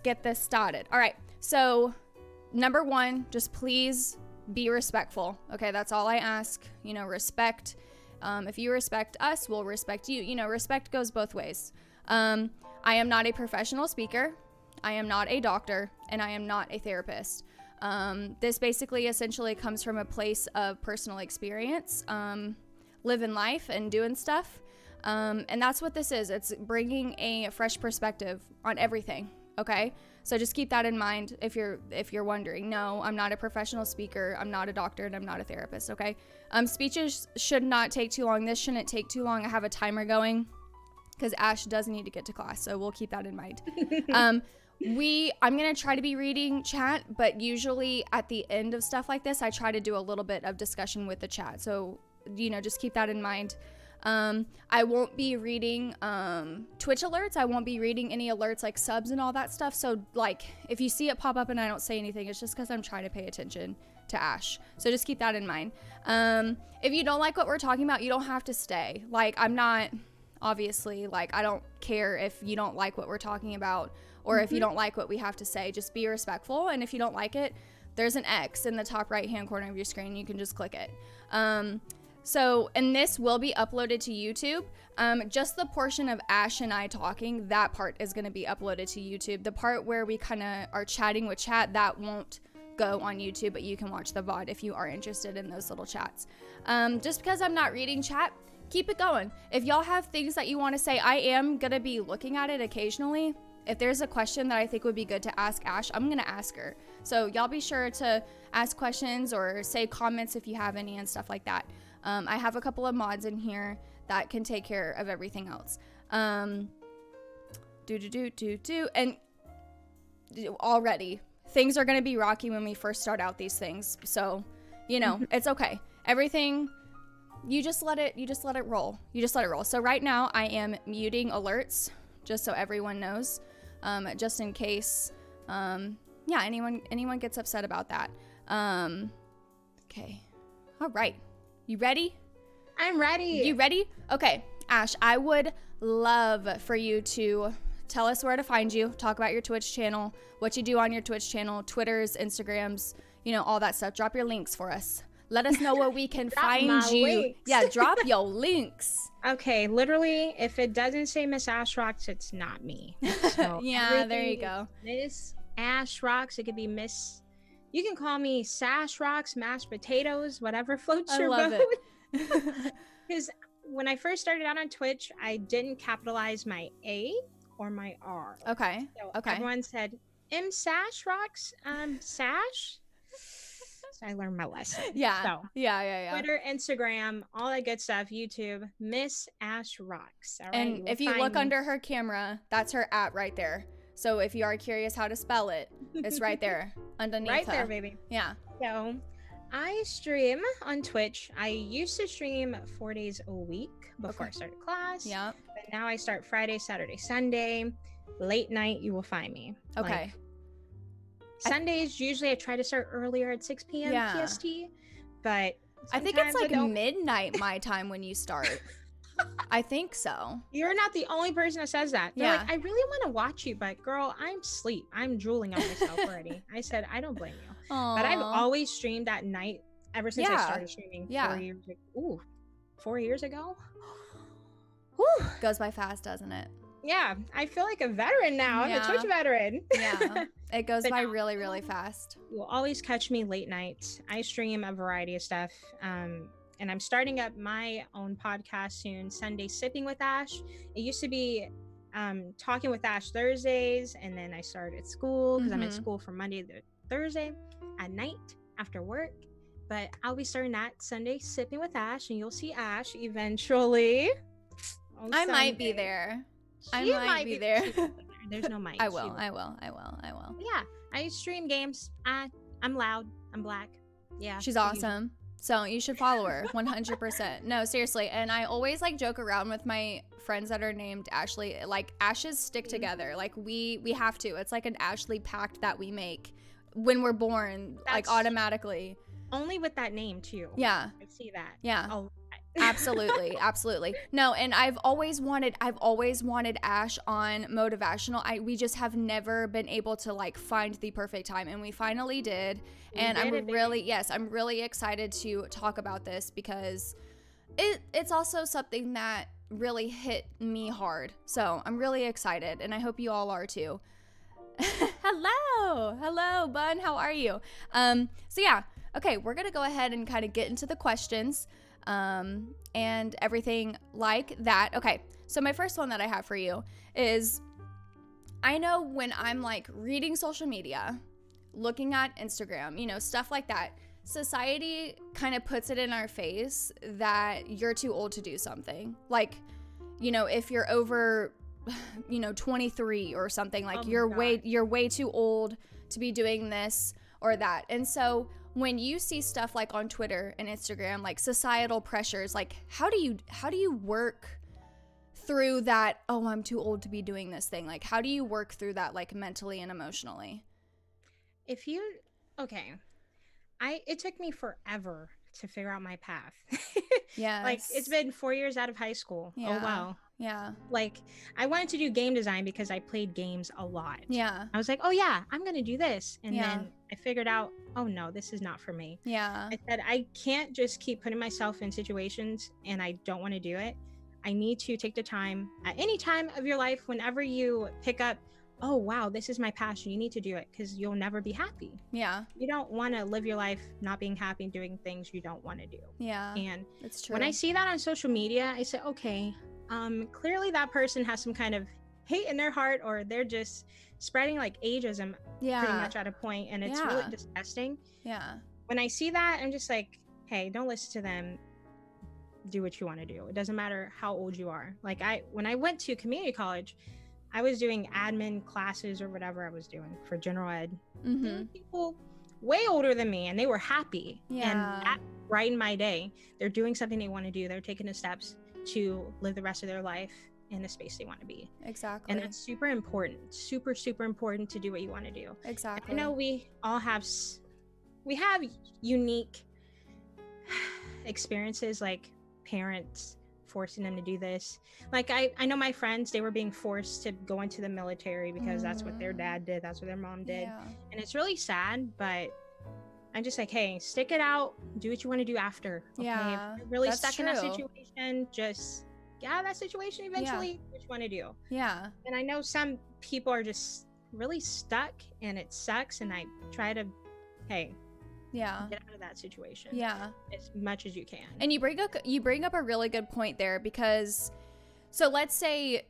get this started. All right. So number one, just please be respectful. Okay. That's all I ask. Respect. If you respect us, we'll respect you. Respect goes both ways. I am not a professional speaker. I am not a doctor, and I am not a therapist. This basically essentially comes from a place of personal experience, living life and doing stuff. And that's what this is. It's bringing a fresh perspective on everything. Okay. So just keep that in mind if you're wondering. No, I'm not a professional speaker. I'm not a doctor, and I'm not a therapist. Okay. Speeches should not take too long. This shouldn't take too long. I have a timer going because Ash does need to get to class. So we'll keep that in mind. I'm going to try to be reading chat, but usually at the end of stuff like this, I try to do a little bit of discussion with the chat. So, just keep that in mind. I won't be reading Twitch alerts. I won't be reading any alerts like subs and all that stuff. So like if you see it pop up and I don't say anything, it's just because I'm trying to pay attention to Ash. So just keep that in mind. If you don't like what we're talking about, you don't have to stay. Like I'm not, obviously, like I don't care if you don't like what we're talking about or if you don't like what we have to say. Just be respectful. And if you don't like it, there's an X in the top right hand corner of your screen. You can just click it. And this will be uploaded to YouTube. Just the portion of Ash and I talking, that part is going to be uploaded to YouTube. The part where we kind of are chatting with chat, that won't go on YouTube, but you can watch the VOD if you are interested in those little chats. Just because I'm not reading chat, keep it going. If y'all have things that you want to say, I am going to be looking at it occasionally. If there's a question that I think would be good to ask Ash, I'm going to ask her. So y'all be sure to ask questions or say comments if you have any and stuff like that. I have a couple of mods in here that can take care of everything else. And already things are going to be rocky when we first start out these things. So, it's okay. Everything, you just let it roll. So right now I am muting alerts just so everyone knows, just in case, anyone gets upset about that. Okay. All right. You ready? I'm ready. You ready? Okay. Ash, I would love for you to tell us where to find you, talk about your Twitch channel, what you do on your Twitch channel, Twitters, Instagrams, all that stuff. Drop your links for us. Let us know where we can find you. Links. Yeah, drop your links. Okay, literally, if it doesn't say MsAshRocks, it's not me. So yeah, there you go. MsAshRocks. It could be Miss. You can call me SashRocks, mashed potatoes, whatever floats your boat. I love it. Because when I first started out on Twitch, I didn't capitalize my A or my R. Okay. So okay. Everyone said, MsAshRocks, Sash. So I learned my lesson. Yeah. So, yeah. Twitter, Instagram, all that good stuff. YouTube, MsAshRocks. All right. And if you look under her camera, that's her @ right there. So if you are curious how to spell it, it's right there underneath right her. there, baby. Yeah. So I stream on Twitch. I used to stream 4 days a week before I started class. Yeah. But now I start Friday, Saturday, Sunday. Late night, you will find me. Okay. Sundays, usually I try to start earlier at 6 p.m. PST. But I think it's like midnight my time when you start. I think so. You're not the only person that says that. They're like, I really want to watch you, but girl, I'm asleep. I'm drooling on myself already. I said, I don't blame you. Aww. But I've always streamed at night ever since I started streaming 4 years ago. Ooh, 4 years ago? Whew. Goes by fast, doesn't it? Yeah, I feel like a veteran now. I'm a Twitch veteran. Yeah, it goes by really, really fast. You'll always catch me late nights. I stream a variety of stuff. And I'm starting up my own podcast soon, Sunday Sipping with Ash. It used to be Talking with Ash Thursdays, and then I started school because I'm at school from Monday to Thursday at night after work. But I'll be starting that Sunday Sipping with Ash, and you'll see Ash eventually. I might be there. I might be there. There's no mic. I will. Yeah, I stream games. I'm loud. I'm black. Yeah. She's awesome. So you should follow her 100%. No, seriously. And I always joke around with my friends that are named Ashley. Like Ashes stick together. Like we have to. It's like an Ashley pact that we make when we're born, automatically. Only with that name too. Yeah. I see that. Yeah. Oh, Absolutely, absolutely. No, and I've always wanted Ash on Motivational. We just have never been able to like find the perfect time, and we finally did. And I'm really excited to talk about this because it's also something that really hit me hard. So I'm really excited, and I hope you all are too. Hello, Bun. How are you? So yeah, okay, we're gonna go ahead and kind of get into the questions. And everything like that. Okay, so my first one that I have for you is, I know when I'm like reading social media, looking at Instagram, stuff like that, society kind of puts it in our face that you're too old to do something. Like, if you're over, 23 or something, like you're way too old to be doing this or that. And so when you see stuff like on Twitter and Instagram, like societal pressures, like how do you work through that? Oh, I'm too old to be doing this thing. Like, how do you work through that, like mentally and emotionally? It took me forever to figure out my path. Yes. Like, it's been 4 years out of high school. Yeah. Oh, wow. Yeah. Like, I wanted to do game design because I played games a lot. Yeah. I was like, oh yeah, I'm going to do this. And Yeah. then I figured out, oh no, this is not for me. Yeah. I said, I can't just keep putting myself in situations and I don't want to do it. I need to take the time at any time of your life, whenever you pick up, oh wow, this is my passion, you need to do it, because you'll never be happy. Yeah. You don't want to live your life not being happy and doing things you don't want to do. Yeah. And it's true. when I see that on social media, I say, okay, clearly that person has some kind of hate in their heart, or they're just spreading like ageism pretty much at a point, and it's really disgusting. Yeah. When I see that, I'm just like, hey, don't listen to them. Do what you want to do. It doesn't matter how old you are. Like, when I went to community college, I was doing admin classes or whatever I was doing for general ed. Mm-hmm. There were people way older than me, and they were happy. Yeah. And that brightened my day. They're doing something they want to do. They're taking the steps to live the rest of their life in the space they want to be. Exactly. And it's super important, super important to do what you want to do. Exactly. I know we have unique experiences, like parents forcing them to do this. Like, I know my friends, they were being forced to go into the military because that's what their dad did, that's what their mom did. Yeah. And it's really sad, but I'm just like, hey, stick it out, do what you want to do after. Okay? Yeah, if you're really stuck true. in that situation, just get out of that situation eventually. Do what you want to do. Yeah. And I know some people are just really stuck, and it sucks, and I try to, hey, get out of that situation as much as you can. And you bring up a really good point there, because so let's say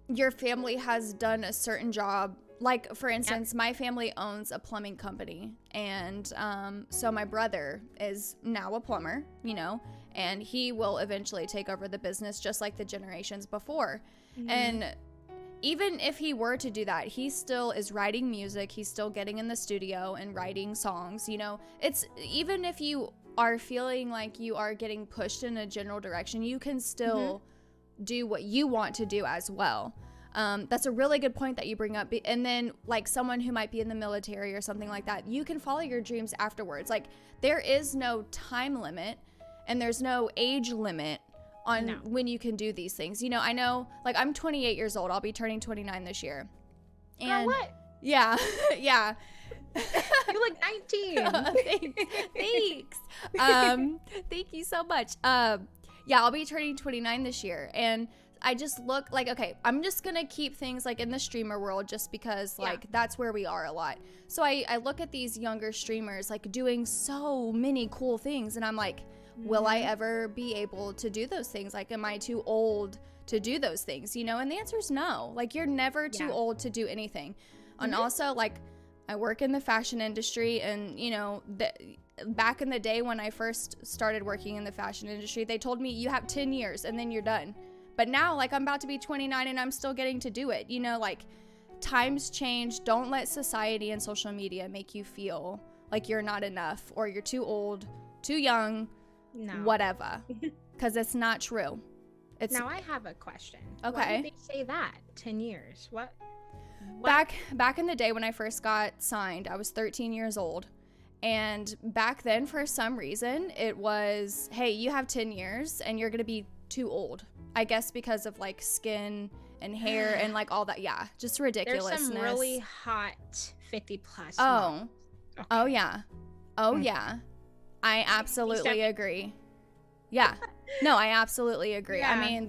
your family has done a certain job, like for instance, my family owns a plumbing company, and so my brother is now a plumber, and he will eventually take over the business just like the generations before. Mm-hmm. And even if he were to do that, he still is writing music. He's still getting in the studio and writing songs. It's, even if you are feeling like you are getting pushed in a general direction, you can still do what you want to do as well. That's a really good point that you bring up. And then like someone who might be in the military or something like that, you can follow your dreams afterwards. Like, there is no time limit and there's no age limit on when you can do these things. I know, like, I'm 28 years old. I'll be turning 29 this year. And what? Yeah. Yeah. You look 19. Thanks. Thank you so much. Yeah, I'll be turning 29 this year. And I just look like, okay, I'm just going to keep things like in the streamer world just because like that's where we are a lot. So I look at these younger streamers like doing so many cool things, and I'm like, will I ever be able to do those things? Like, am I too old to do those things? And the answer is no. Like, you're never too old to do anything. And also, like, I work in the fashion industry, and, back in the day when I first started working in the fashion industry, they told me you have 10 years and then you're done. But now, like, I'm about to be 29 and I'm still getting to do it. Like, times change. Don't let society and social media make you feel like you're not enough or you're too old, too young, whatever. Because it's not true. Now I have a question. Okay. Why did they say that? 10 years? What? Back in the day when I first got signed, I was 13 years old. And back then, for some reason, it was, hey, you have 10 years and you're going to be too old. I guess because of like skin and hair and like all that. Yeah, just ridiculousness. There's some really hot 50 plus. Oh, okay. Oh yeah. Oh yeah. I absolutely agree. Yeah. No, I absolutely agree. Yeah. I mean,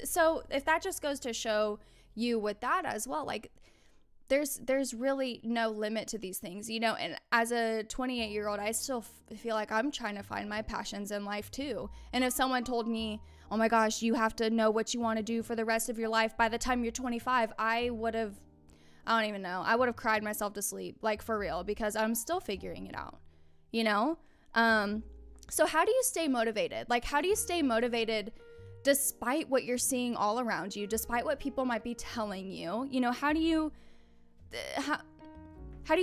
so if that just goes to show you with that as well, like there's really no limit to these things, you know. And as a 28-year-old, I still feel like I'm trying to find my passions in life too. And if someone told me, oh my gosh, you have to know what you want to do for the rest of your life by the time you're 25, I don't even know. I would have cried myself to sleep, like for real, because I'm still figuring it out, you know? So how do you stay motivated? Like, how do you stay motivated despite what you're seeing all around you, despite what people might be telling you? You know, how do you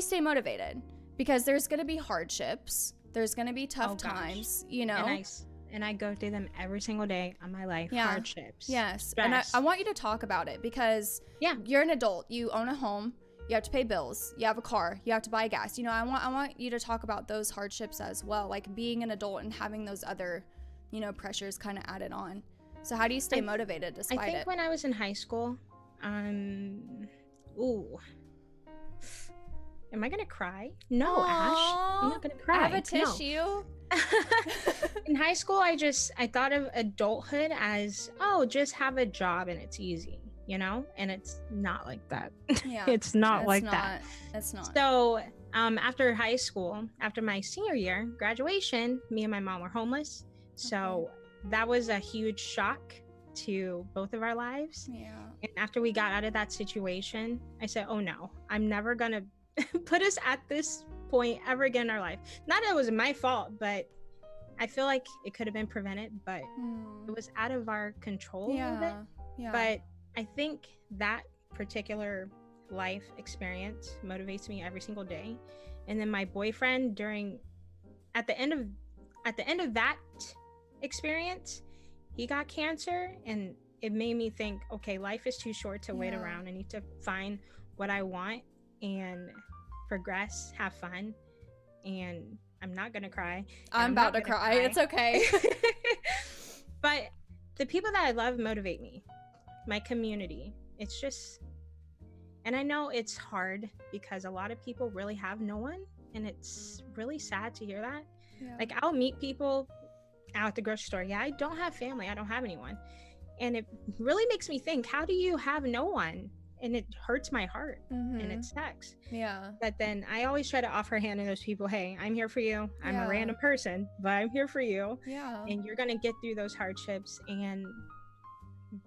stay motivated? Because there's going to be hardships. There's going to be tough times, you know? And I go through them every single day of my life. Yeah. Hardships. Yes. Stress. And I want you to talk about it because you're an adult. You own a home. You have to pay bills. You have a car. You have to buy gas. You know, I want you to talk about those hardships as well, like being an adult and having those other, you know, pressures kind of added on. So how do you stay motivated despite it? I think when I was in high school, am I gonna cry? No, Aww. Ash, I'm not gonna cry. I have a tissue. No. In high school, I thought of adulthood as, just have a job and it's easy, you know? And it's not like that. Yeah, it's not like that. It's not. So after high school, after my senior year, graduation, me and my mom were homeless. So that was a huge shock to both of our lives. Yeah. And after we got out of that situation, I said, oh no, I'm never gonna put us at this point ever again in our life. Not that it was my fault, but I feel like it could have been prevented, but it was out of our control a little bit. Yeah. But I think that particular life experience motivates me every single day. And then my boyfriend at the end of that experience, he got cancer, and it made me think, okay, life is too short to wait around. I need to find what I want and progress, have fun. And I'm not gonna cry. I'm about to cry. It's okay. But the people that I love motivate me. My community. It's just, and I know it's hard because a lot of people really have no one, and it's really sad to hear that. Yeah. Like, I'll meet people out at the grocery store. Yeah, I don't have family. I don't have anyone. And it really makes me think, how do you have no one? And it hurts my heart, and it sucks. Yeah. But then I always try to offer a hand to those people. Hey, I'm here for you. I'm a random person, but I'm here for you. Yeah. And you're going to get through those hardships and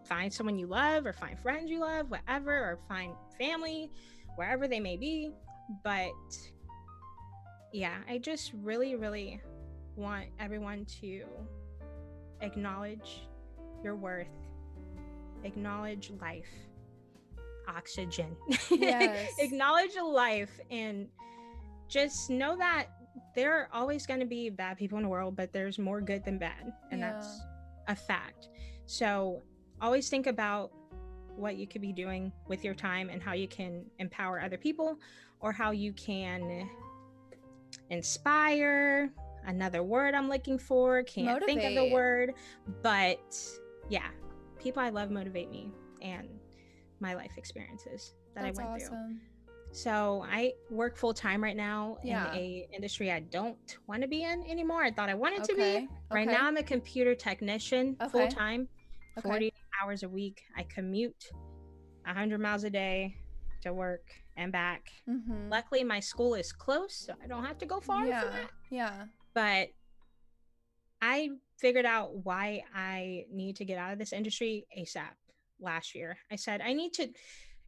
find someone you love, or find friends you love, whatever, or find family, wherever they may be. But yeah, I just really, really want everyone to acknowledge your worth, acknowledge life. Oxygen. Yes. Acknowledge life, and just know that there are always going to be bad people in the world, but there's more good than bad, and that's a fact. So always think about what you could be doing with your time and how you can empower other people, or how you can inspire. Another word I'm looking for, can't think of the word, but yeah, people I love motivate me, and my life experiences that I went through. So I work full time right now in a industry I don't want to be in anymore. I thought I wanted to be. Right now I'm a computer technician full time, 40 hours a week. I commute 100 miles a day to work and back. Luckily my school is close, so I don't have to go far for that. Yeah. But I figured out why I need to get out of this industry ASAP. Last year, I said, I need to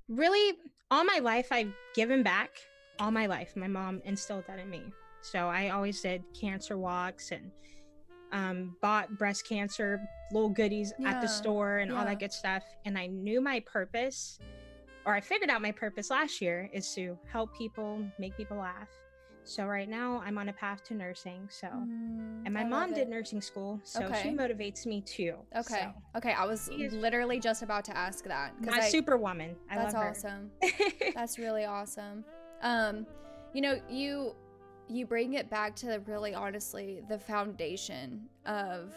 really, all my life, I've given back all my life. My mom instilled that in me. So I always did cancer walks and bought breast cancer little goodies at the store and all that good stuff. And I knew my purpose, or I figured out my purpose last year, is to help people, make people laugh. So right now I'm on a path to nursing. So, and my mom did nursing school, so she motivates me too. Okay. So. I was literally just about to ask that. My superwoman. I love her. That's awesome. That's really awesome. You know, you bring it back to really honestly the foundation of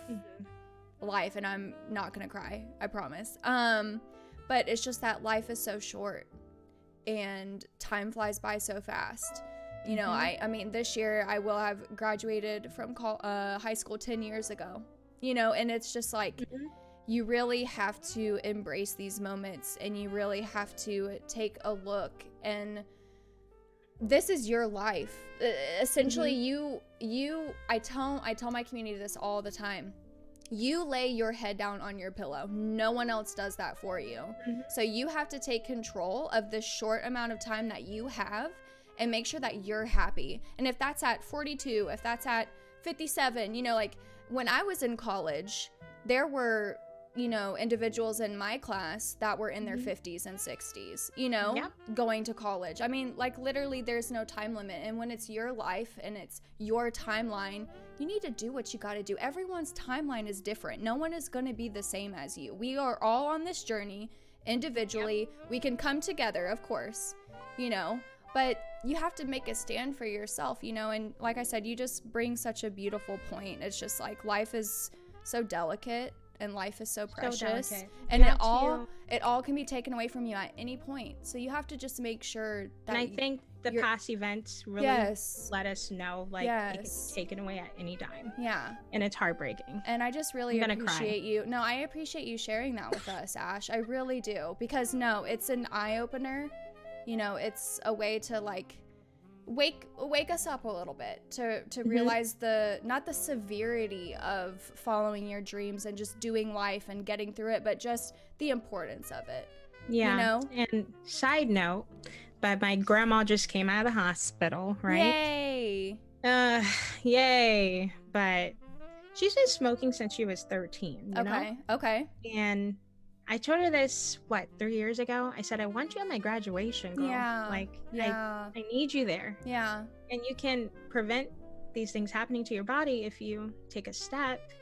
life, and I'm not gonna cry, I promise. But it's just that life is so short and time flies by so fast. You know, I mean, this year I will have graduated from high school 10 years ago, you know, and it's just like, you really have to embrace these moments, and you really have to take a look, and this is your life. Essentially, I tell my community this all the time. You lay your head down on your pillow. No one else does that for you. So you have to take control of the short amount of time that you have and make sure that you're happy. And if that's at 42, if that's at 57, you know, like when I was in college, there were, you know, individuals in my class that were in their 50s and 60s, you know, going to college. I mean, like literally there's no time limit. And when it's your life and it's your timeline, you need to do what you got to do. Everyone's timeline is different. No one is going to be the same as you. We are all on this journey individually. We can come together, of course, you know, but you have to make a stand for yourself, you know, and like I said, you just bring such a beautiful point. It's just like life is so delicate and life is so precious, and it all can be taken away from you at any point. So you have to just make sure that. And I think the past events really let us know, like, it can be taken away at any time. Yeah. And it's heartbreaking. And I just really appreciate you. No, I appreciate you sharing that with us, Ash. I really do, because no, it's an eye opener. You know, it's a way to like wake us up a little bit to realize not the severity of following your dreams and just doing life and getting through it, but just the importance of it. Yeah. You know? And side note, but my grandma just came out of the hospital, right? Yay. Yay. But she's been smoking since she was 13. You know? Okay. And I told her this, 3 years ago? I said, I want you at my graduation, girl. Yeah. I need you there. Yeah. And you can prevent these things happening to your body if you take a step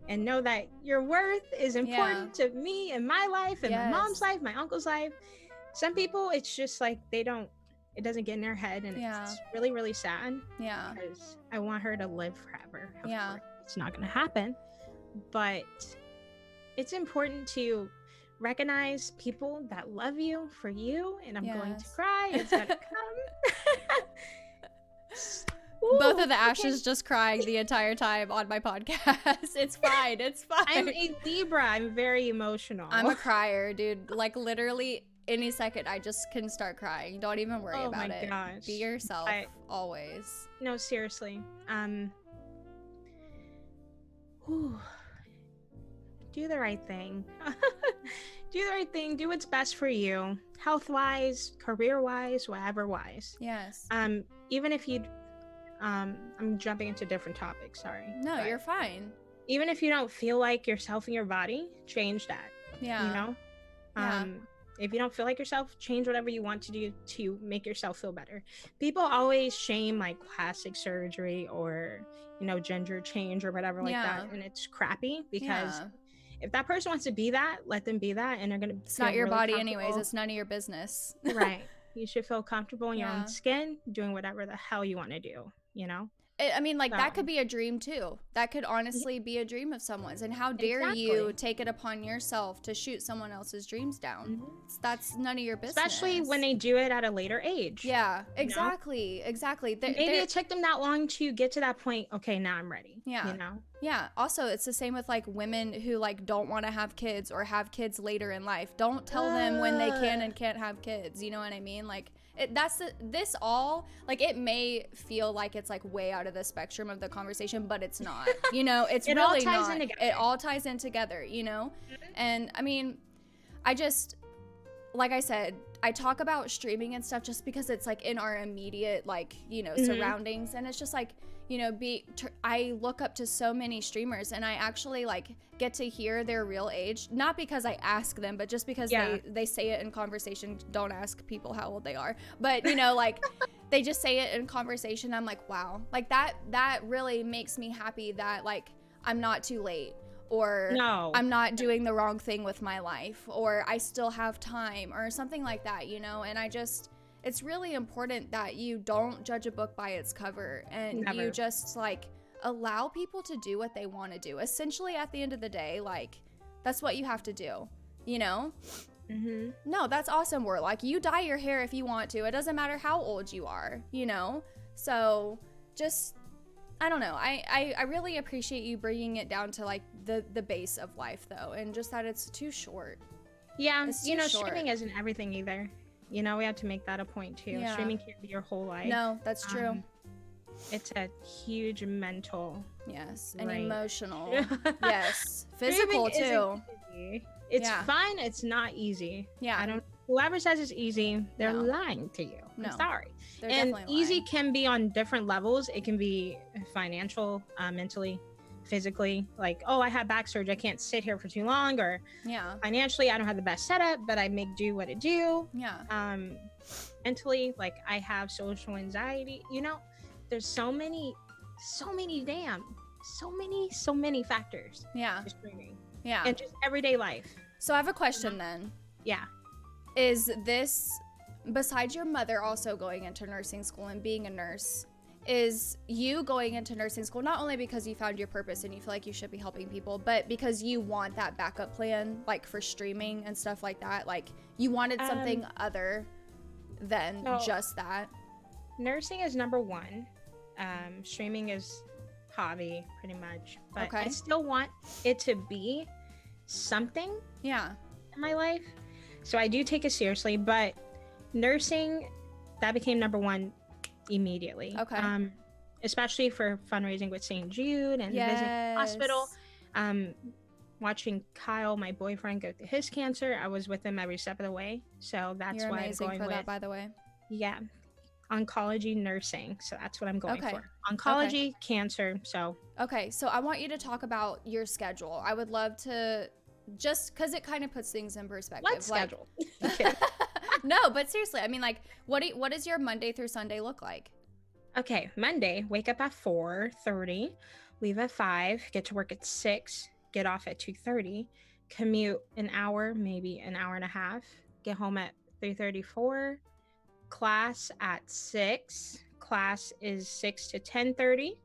and know that your worth is important to me and my life and my mom's life, my uncle's life. Some people, it's just like it doesn't get in their head, and it's really, really sad. Yeah. Because I want her to live forever. Of course, it's not going to happen. But it's important to recognize people that love you for you, and I'm going to cry. It's gonna come. Ooh, both of the Ashes just crying the entire time on my podcast. It's fine. I'm a Libra. I'm very emotional. I'm a crier, dude. Like literally any second I just can start crying. Don't even worry about it. Gosh. Be yourself always. No, seriously. Do the right thing. Do the right thing. Do what's best for you, health-wise, career-wise, whatever-wise. Yes. Even if you, I'm jumping into different topics. Sorry. No, you're fine. Even if you don't feel like yourself in your body, change that. Yeah. You know. If you don't feel like yourself, change whatever you want to do to make yourself feel better. People always shame like plastic surgery or, you know, gender change or whatever like that, and it's crappy because. If that person wants to be that, let them be that, and they're gonna. It's not your body, anyways. It's none of your business. Right. You should feel comfortable in your own skin, doing whatever the hell you want to do. You know. I mean, like, that could be a dream too. That could honestly be a dream of someone's. And how dare you take it upon yourself to shoot someone else's dreams down? That's none of your business. Especially when they do it at a later age. Yeah, exactly. Exactly. Maybe it took them that long to get to that point. Okay, now I'm ready. Yeah. You know? Yeah. Also, it's the same with like women who like don't want to have kids or have kids later in life. Don't tell them when they can and can't have kids. You know what I mean? Like, this all, like, it may feel like it's like way out of the spectrum of the conversation, but it's not, you know, it's really all ties not. in together. It all ties in together, you know? And I mean, I just, like I said, I talk about streaming and stuff just because it's like in our immediate, like, you know, surroundings. And it's just like, you know, I look up to so many streamers, and I actually like get to hear their real age, not because I ask them, but just because they say it in conversation. Don't ask people how old they are, but you know, like they just say it in conversation. I'm like, wow, like that really makes me happy that like I'm not too late, or I'm not doing the wrong thing with my life, or I still have time, or something like that, you know. And it's really important that you don't judge a book by its cover, and Never. you just like allow people to do what they want to do. Essentially, at the end of the day, like, that's what you have to do, you know? Mm-hmm. No, that's awesome. We're like, you dye your hair if you want to. It doesn't matter how old you are, you know? So just, I don't know. I really appreciate you bringing it down to like the base of life, though, and just that it's too short. Yeah, It's you too know, short. streaming isn't everything either. You know, we have to make that a point too. Yeah. Streaming can't be your whole life. No, that's true. It's a huge mental. Yes, and Right. emotional. Yes, physical Streaming too. isn't easy. It's Yeah. fun. It's not easy. Yeah. I don't. Whoever says it's easy, they're No. lying to you. No. I'm sorry. They're And definitely easy lying. can be on different levels. It can be financial, mentally, physically. Like, oh, I had back surgery. I can't sit here for too long. Or Yeah, financially, I don't have the best setup, but I make do what I do. yeah, Mentally, like I have social anxiety. You know, there's so many factors yeah, to streaming yeah. and just everyday life. So I have a question then. Yeah. Is this, besides your mother also going into nursing school and being a nurse, is you going into nursing school not only because you found your purpose and you feel like you should be helping people, but because you want that backup plan, like for streaming and stuff like that? Like you wanted something other than No. just that? Nursing is number one. Streaming is hobby, pretty much. But Okay. I still want it to be something Yeah. in my life. So I do take it seriously, but nursing, that became number one immediately. Okay. Especially for fundraising with St. Jude and visiting the hospital. Watching Kyle, my boyfriend, go through his cancer. I was with him every step of the way. So that's You're why I'm amazing going for with, that, by the way. yeah, oncology nursing. So that's what I'm going Okay. for. Oncology, cancer. So Okay, so I want you to talk about your schedule. I would love to, just because it kind of puts things in perspective. let's like, schedule. Okay. No, but seriously, I mean, like, what does your Monday through Sunday look like? Okay, Monday, wake up at 4:30, leave at 5, get to work at 6, get off at 2:30, commute an hour, maybe an hour and a half, get home at 3:34, class at 6. Class is 6 to 10:30,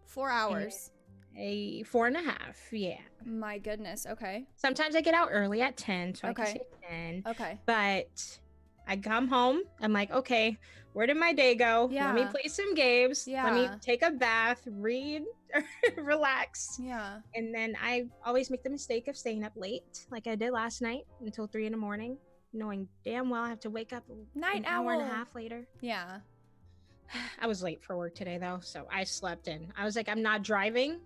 4 hours. a 4.5, yeah. My goodness. Okay. Sometimes I get out early at 10, so I Okay. can say 10. Okay. But I come home, I'm like, okay, where did my day go? Let me Yeah. play some games. Let me Yeah. take a bath, read, relax. Yeah. And then I always make the mistake of staying up late, like I did last night until 3 in the morning, knowing damn well I have to wake up Night an hour and a owl. half later. Yeah. I was late for work today though, so I slept in. I was like, I'm not driving,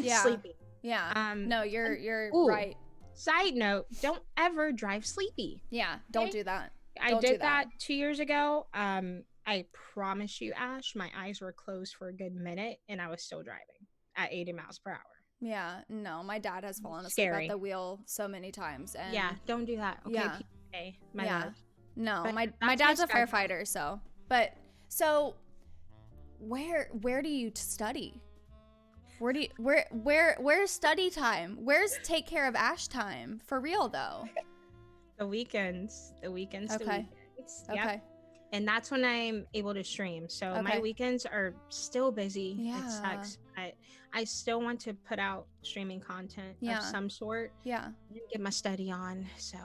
Yeah. sleeping. Yeah. No, you're Ooh. right. Side note, don't ever drive sleepy. Yeah. Don't Okay. do that. I Don't do did that. that 2 years ago. I promise you, Ash, my eyes were closed for a good minute and I was still driving at 80 miles per hour. Yeah. No, my dad has fallen asleep Scary. at the wheel so many times. And Yeah, don't do that. Okay, Yeah. PA, my Yeah. love. No, But my that's my dad's a schedule. firefighter, so where do you study? Where's study time? Where's take care of Ash time? For real though. The weekends. Okay. Yep. Okay. And that's when I'm able to stream. So my Okay. weekends are still busy. Yeah. It sucks. But I still want to put out streaming content Yeah. of some sort Yeah. and get my study on. So,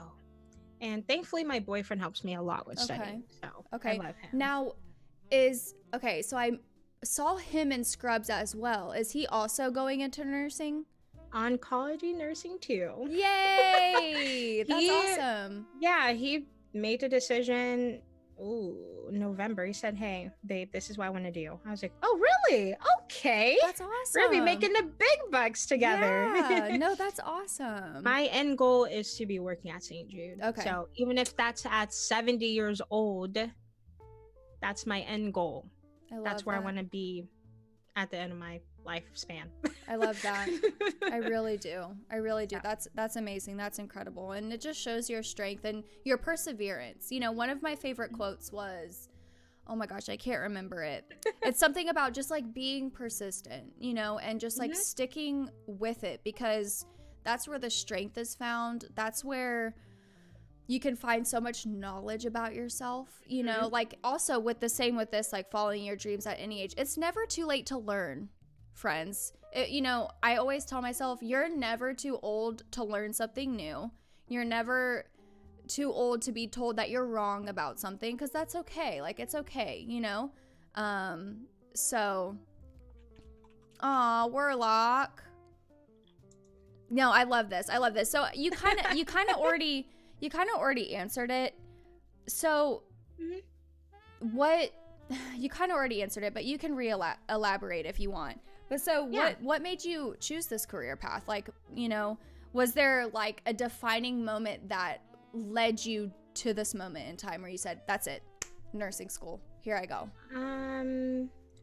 and thankfully my boyfriend helps me a lot with studying. So Okay. I love him. Now so I saw him in Scrubs as well. Is he also going into nursing? Oncology nursing too. Yay! That's He- awesome. Yeah, he made a decision. Ooh, November. He said, "Hey, babe, this is what I want to do." I was like, "Oh, really? Okay. That's awesome. We're gonna be making the big bucks together." Yeah. No, that's awesome. My end goal is to be working at St. Jude. Okay. So even if that's at 70 years old, that's my end goal. That's where I want to be at the end of my lifespan. I love that. I really do. Yeah. That's amazing. That's incredible. And it just shows your strength and your perseverance. You know, one of my favorite quotes was, oh my gosh, I can't remember it. It's something about just like being persistent, you know, and just like sticking with it, because that's where the strength is found. That's where you can find so much knowledge about yourself, you know, like also with this, like following your dreams at any age, it's never too late to learn, friends. You know, I always tell myself, you're never too old to learn something new. You're never too old to be told that you're wrong about something, because that's okay. Like, it's okay, you know? So, Warlock. No, I love this. So you kind of already answered it. So what, you kind of already answered it, but you can elaborate if you want. But so what made you choose this career path? Like, you know, was there like a defining moment that led you to this moment in time where you said, that's it, nursing school, here I go?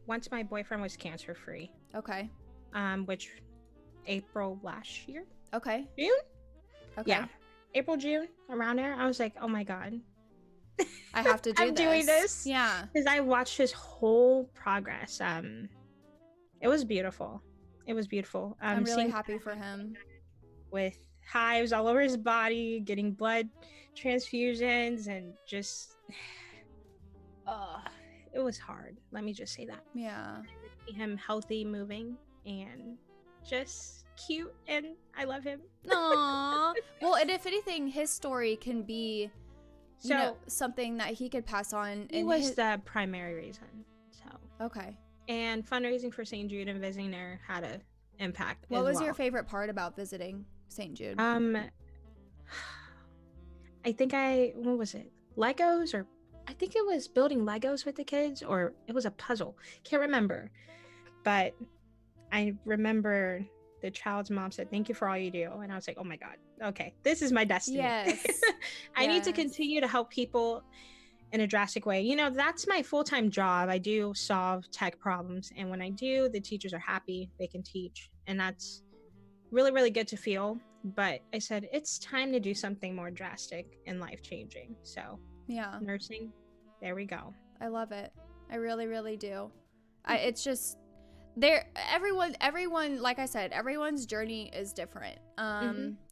Once my boyfriend was cancer free. Okay. Which April last year. Okay. June? Okay. Yeah. April, June, around there. I was like, oh my God. I have to do I'm doing this. Yeah. Because I watched his whole progress. It was beautiful. I'm really happy for him. With hives all over his body, getting blood transfusions, and just it was hard. Let me just say that. Yeah. See him healthy, moving, and just cute, and I love him. Aww. Well, and if anything, his story can be, you know, something that he could pass on. He was the primary reason. So okay. And fundraising for St. Jude and visiting there had an impact. What was your favorite part about visiting St. Jude? I think what was it? Legos, or I think it was building Legos with the kids, or it was a puzzle. Can't remember. But I remember the child's mom said, thank you for all you do. And I was like, oh my God, okay, this is my destiny. Yes. I need to continue to help people in a drastic way. You know, that's my full-time job. I do solve tech problems. And when I do, the teachers are happy, they can teach. And that's really, really good to feel. But I said, it's time to do something more drastic and life-changing. So yeah, nursing, there we go. I love it. I really, really do. It's just, everyone, like I said, everyone's journey is different.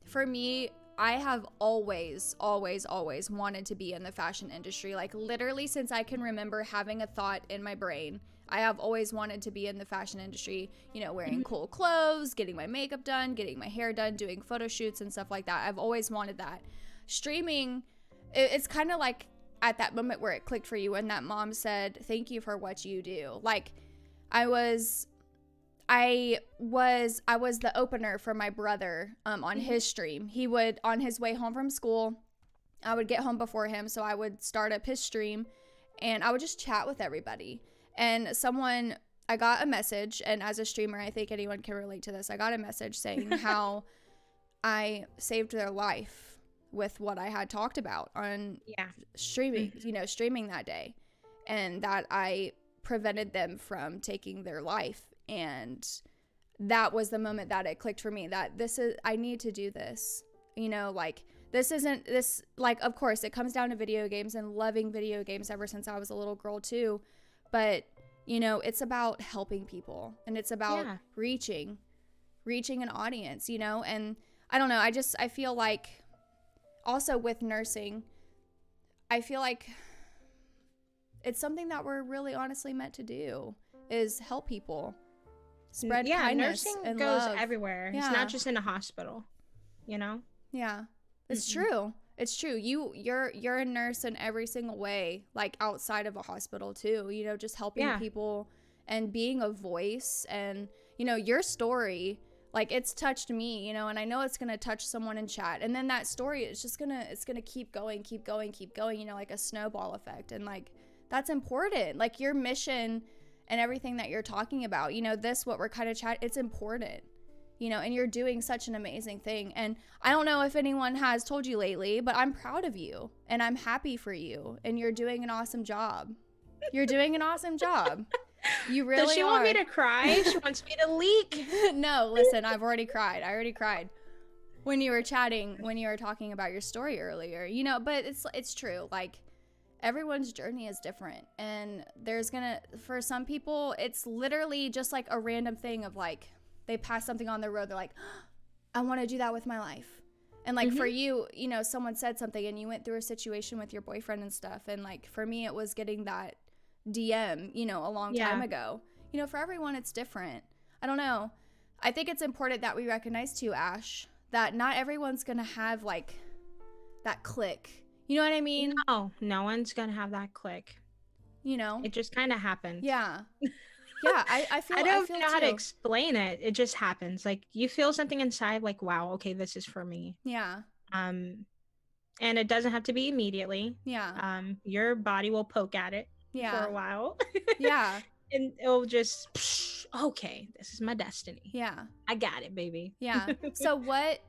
For me, I have always wanted to be in the fashion industry. Like, literally since I can remember having a thought in my brain, I have always wanted to be in the fashion industry, you know, wearing cool clothes, getting my makeup done, getting my hair done, doing photo shoots and stuff like that. I've always wanted that. Streaming, it's kind of like at that moment where it clicked for you when that mom said, thank you for what you do. Like, I was the opener for my brother on his stream. He would, on his way home from school, I would get home before him, so I would start up his stream and I would just chat with everybody. And I got a message, and as a streamer, I think anyone can relate to this. I got a message saying how I saved their life with what I had talked about on streaming, you know, streaming that day, and that I prevented them from taking their life. And that was the moment that it clicked for me that I need to do this, you know, like like, of course it comes down to video games and loving video games ever since I was a little girl too. But, you know, it's about helping people, and it's about reaching an audience, you know. And I don't know, I feel like also with nursing, I feel like it's something that we're really honestly meant to do, is help people. Spread kindness nursing and goes love everywhere. It's not just in a hospital, you know? Yeah, it's true. It's true. You're a nurse in every single way, like outside of a hospital too, you know, just helping people and being a voice. And, you know, your story, like, it's touched me, you know, and I know it's going to touch someone in chat. And then that story is just it's going to keep going, you know, like a snowball effect. And like, that's important. Like, your mission and everything that you're talking about, you know, what we're kind of it's important, you know, and you're doing such an amazing thing. And I don't know if anyone has told you lately, but I'm proud of you and I'm happy for you, and you're doing an awesome job. You're doing an awesome job. You really are. Does she want me to cry? She wants me to leak. No, listen, I've already cried. I already cried when you were talking about your story earlier, you know, but it's true. Like, everyone's journey is different, and for some people, it's literally just like a random thing of like, they pass something on the road, they're like, I want to do that with my life. And like for you, you know, someone said something and you went through a situation with your boyfriend and stuff. And like for me, it was getting that DM, you know, a long time ago. You know, for everyone, it's different. I don't know. I think it's important that we recognize too, Ash, that not everyone's going to have like that click. You know what I mean? No one's going to have that click. You know? It just kind of happens. Yeah. Yeah, I feel I don't know how to explain it. It just happens. Like you feel something inside like, wow, okay, this is for me. Yeah. And it doesn't have to be immediately. Yeah. Your body will poke at it for a while. Yeah. And it'll just, okay, this is my destiny. Yeah. I got it, baby. Yeah. So what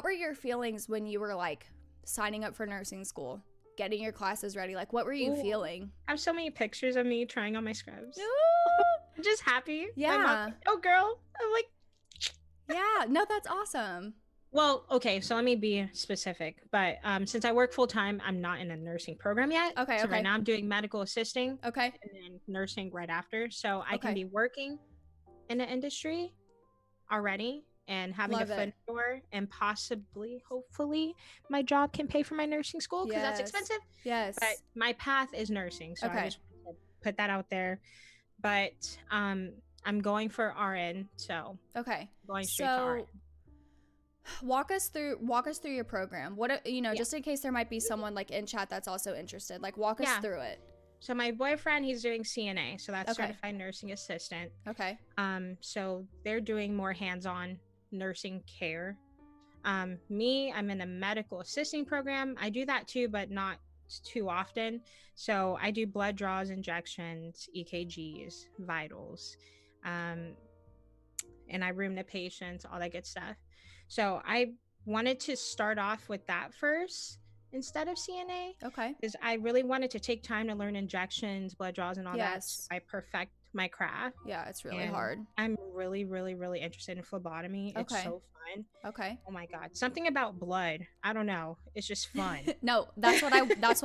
were your feelings when you were like signing up for nursing school? Getting your classes ready, like what were you feeling? I have so many pictures of me trying on my scrubs. I'm just happy. Yeah. Like, oh girl. I'm like, yeah, no, that's awesome. Well, okay, so let me be specific. But since I work full time, I'm not in a nursing program yet. Okay. So right now I'm doing medical assisting. Okay. And then nursing right after. So I can be working in the industry already and having a foot in the door, and possibly, hopefully, my job can pay for my nursing school because that's expensive. Yes. But my path is nursing, so I just want to put that out there. But I'm going for RN, so going straight to RN. Walk us through your program. What you know, just in case there might be someone like in chat that's also interested. Like walk us through it. So my boyfriend, he's doing CNA, so that's certified nursing assistant. Okay. So they're doing more hands-on nursing care. Me, I'm in a medical assisting program. I do that too, but not too often. So I do blood draws, injections, EKGs, vitals, and I room the patients, all that good stuff. So I wanted to start off with that first instead of CNA. Okay. Because I really wanted to take time to learn injections, blood draws, and all that. So I perfect my craft. Yeah, it's really hard. I'm really, really, really interested in phlebotomy. It's so fun. Okay. Oh my God. Something about blood. I don't know. It's just fun. No, that's what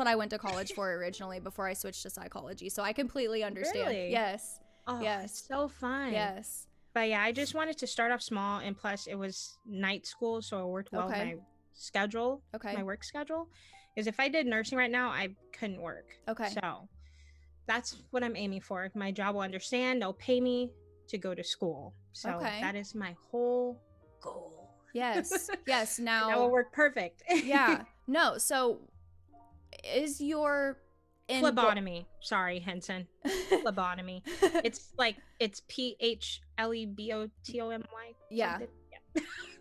I went to college for originally before I switched to psychology. So I completely understand. Really? Yes. Oh, yes. It's so fun. Yes. But yeah, I just wanted to start off small, and plus it was night school, so it worked well with my schedule, my work schedule. Because if I did nursing right now, I couldn't work. Okay. So that's what I'm aiming for. My job will understand. They'll pay me to go to school. So that is my whole goal. Yes. Yes. Now that will work perfect. Yeah. No. So is your phlebotomy? Sorry, Henson. Phlebotomy. It's PHLEBOTOMY. Yeah.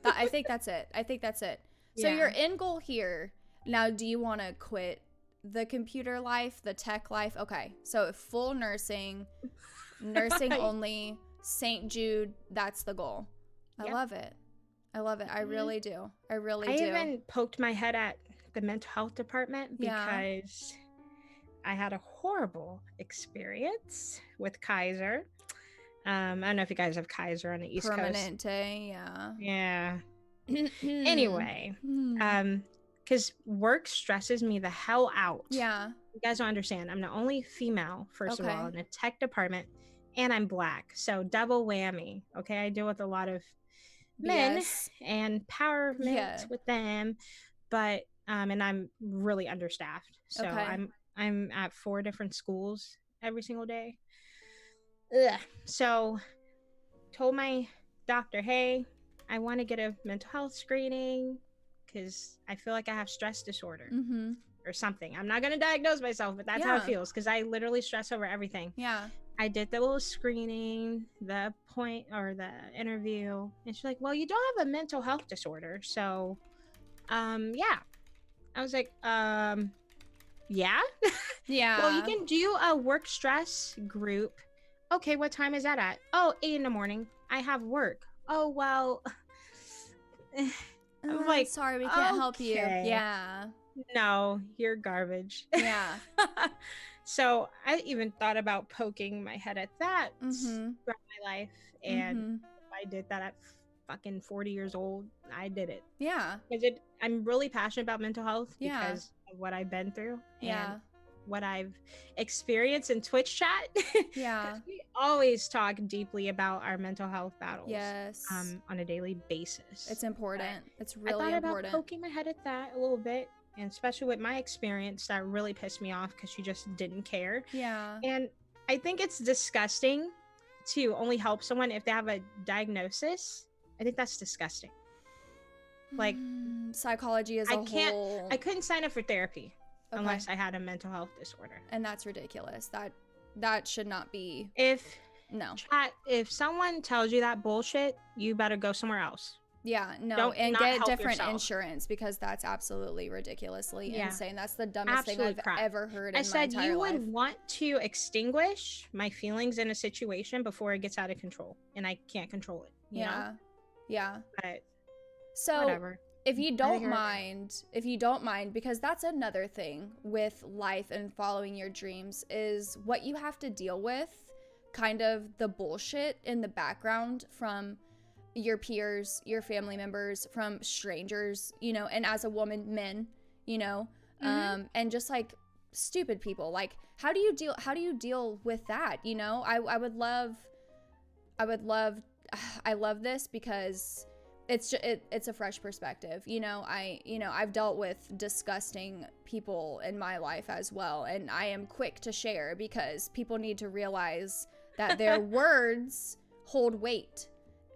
I think that's it. So your end goal here. Now, do you want to quit the computer life, the tech life? Okay. So full nursing only, St. Jude, that's the goal. I love it. I really do. I even poked my head at the mental health department because I had a horrible experience with Kaiser. I don't know if you guys have Kaiser on the East Coast. Permanente, yeah. Anyway, because work stresses me the hell out. Yeah. You guys don't understand. I'm the only female, first of all, in the tech department, and I'm Black. So double whammy. Okay. I deal with a lot of men and empowerment with them, but and I'm really understaffed. So I'm at 4 different schools every single day. So told my doctor, hey, I want to get a mental health screening because I feel like I have stress disorder or something. I'm not going to diagnose myself, but that's how it feels because I literally stress over everything. Yeah. I did the little screening, the interview, and she's like, well, you don't have a mental health disorder. So, yeah. I was like, yeah? Yeah. Well, you can do a work stress group. Okay, what time is that at? Oh, 8 a.m. I have work. Oh, well. I'm like, sorry, we can't help you. Yeah. No, you're garbage. Yeah. So I even thought about poking my head at that throughout my life. And I did that at fucking 40 years old. I did it. Yeah. Because I'm really passionate about mental health because of what I've been through. Yeah. And what I've experienced in Twitch chat. Yeah. 'Cause we always talk deeply about our mental health battles. Yes. On a daily basis. It's important. It's I really thought important. about poking my head at that a little bit, and especially with my experience, that really pissed me off because she just didn't care. Yeah. And I think it's disgusting to only help someone if they have a diagnosis. I think that's disgusting. Like, psychology as a whole. I couldn't sign up for therapy Okay. unless I had a mental health disorder. And that's ridiculous. That should not be. No. Chat, if someone tells you that bullshit, you better go somewhere else. Yeah, no, Don't and not get help different yourself. Insurance, because that's absolutely ridiculously Yeah. insane. That's the dumbest Absolute thing crap. I've ever heard I in my said entire you life. would want to extinguish my feelings in a situation before it gets out of control, and I can't control it. You know? Yeah. But So whatever. if you don't mind, because that's another thing with life and following your dreams, is what you have to deal with, kind of the bullshit in the background from your peers, your family members, from strangers, you know, and as a woman, men, you know, and just like stupid people. Like, how do you deal with that? You know, I love this because it's a fresh perspective. You know, I've dealt with disgusting people in my life as well, and I am quick to share because people need to realize that their words hold weight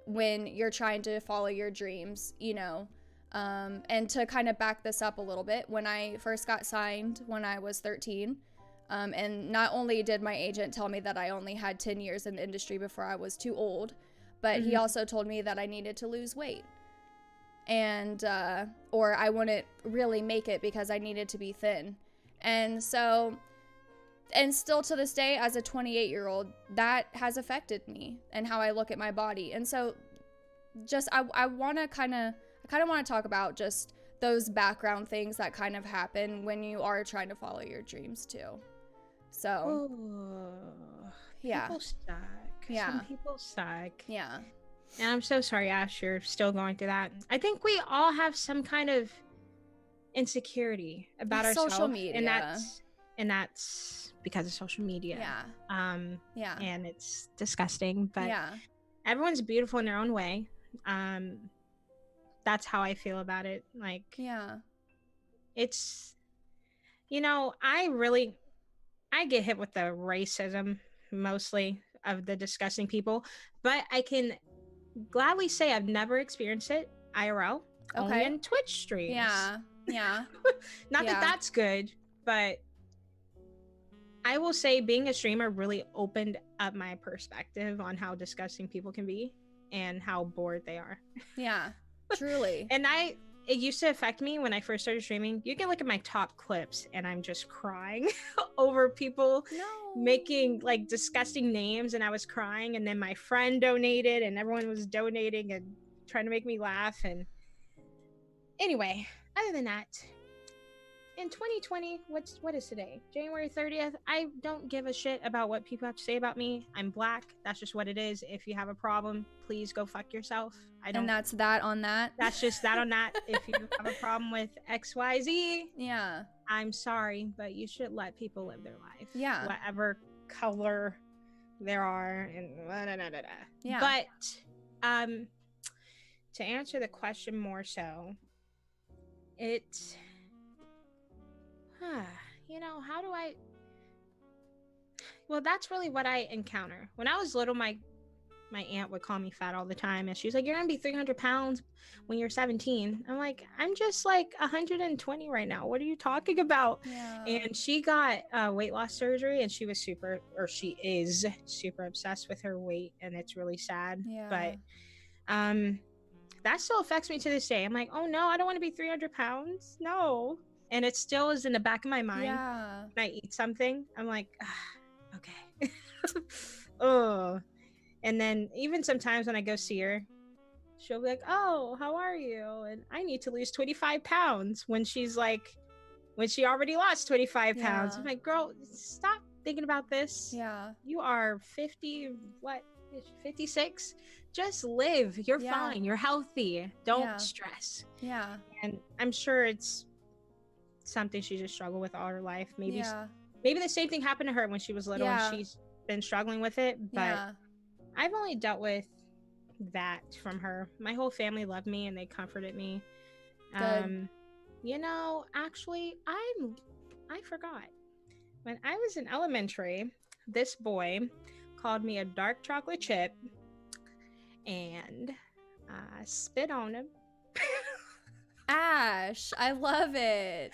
when you're trying to follow your dreams, you know. And to kind of back this up a little bit, when I first got signed when I was 13, and not only did my agent tell me that I only had 10 years in the industry before I was too old, but he also told me that I needed to lose weight, and or I wouldn't really make it because I needed to be thin. And so, and still to this day, as a 28-year-old, that has affected me and how I look at my body. And so just I want to kind of want to talk about just those background things that kind of happen when you are trying to follow your dreams too. So yeah, people suck. Yeah. Some people suck. Yeah. And I'm so sorry, Ash, you're still going through that. I think we all have some kind of insecurity about ourselves. Social media. And that's because of social media. Yeah. Yeah. And it's disgusting, but yeah. everyone's beautiful in their own way. That's how I feel about it. Like, Yeah. it's, you know, I get hit with the racism mostly of the disgusting people, but I can gladly say I've never experienced it IRL, only in Twitch streams. Yeah. Yeah. Not that that's good, but I will say being a streamer really opened up my perspective on how disgusting people can be and how bored they are. Yeah, truly. And it used to affect me when I first started streaming. You can look at my top clips and I'm just crying over people making like disgusting names, and I was crying, and then my friend donated and everyone was donating and trying to make me laugh. And anyway, other than that, in 2020, what is today? January 30th. I don't give a shit about what people have to say about me. I'm Black. That's just what it is. If you have a problem, please go fuck yourself. And that's that on that. That's just that on that. If you have a problem with XYZ, yeah, I'm sorry, but you should let people live their life. Yeah. Whatever color there are, and Yeah. But to answer the question more so, you know, how do I, well, that's really what I encounter. When I was little, my aunt would call me fat all the time, and she's like, you're gonna be 300 pounds when you're 17. I'm like, I'm just like 120 right now. What are you talking about? Yeah. And she got weight loss surgery, and she is super obsessed with her weight, and it's really sad. Yeah. But that still affects me to this day. I'm like, oh no, I don't want to be 300 pounds. No. And it still is in the back of my mind. Yeah. When I eat something, I'm like, okay. Oh. And then even sometimes when I go see her, she'll be like, oh, how are you? And I need to lose 25 pounds when she already lost 25 pounds. Yeah. I'm like, girl, stop thinking about this. Yeah. You are 56? Just live. You're fine. You're healthy. Don't stress. Yeah. And I'm sure it's something she just struggled with all her life. Maybe maybe the same thing happened to her when she was little Yeah. and she's been struggling with it. But Yeah. I've only dealt with that from her. My whole family loved me and they comforted me. Good. You know, actually, I forgot. When I was in elementary, this boy called me a dark chocolate chip and I spit on him. Ash, I love it.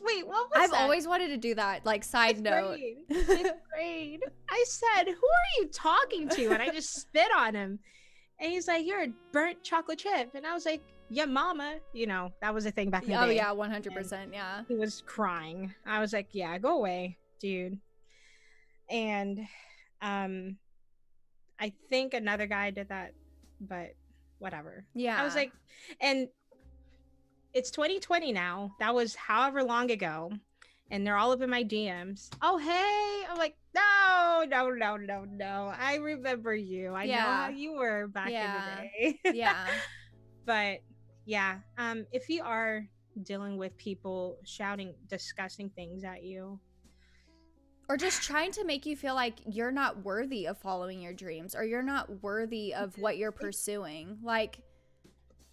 Wait, what was I've that? always wanted to do that. Like, side note. Fifth grade. I said, "Who are you talking to?" And I just spit on him. And he's like, "You're a burnt chocolate chip." And I was like, "Yeah, mama." You know, that was a thing back in the Oh day. yeah, 100%. Yeah. He was crying. I was like, "Yeah, go away, dude." And I think another guy did that, but whatever. Yeah. I was like, and it's 2020 now. That was however long ago. And they're all up in my DMs. "Oh, hey." I'm like, no. I remember you. I know how you were back in the day. Yeah. But yeah, if you are dealing with people shouting disgusting things at you, or just trying to make you feel like you're not worthy of following your dreams, or you're not worthy of what you're pursuing, like,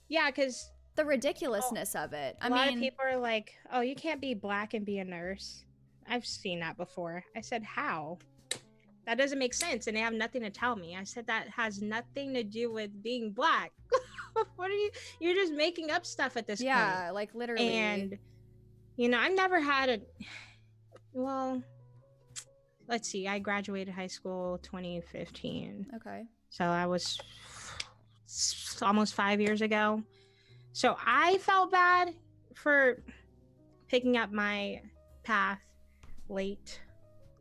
yeah, because the ridiculousness of it. a lot of people are like, "Oh, you can't be black and be a nurse." I've seen that before. I said, "How? That doesn't make sense." And they have nothing to tell me. I said, "That has nothing to do with being black." What are you're just making up stuff at this point. Yeah, like literally. And you know, I've never had well, let's see, I graduated high school 2015. Okay. So I was almost 5 years ago. So I felt bad for picking up my path late.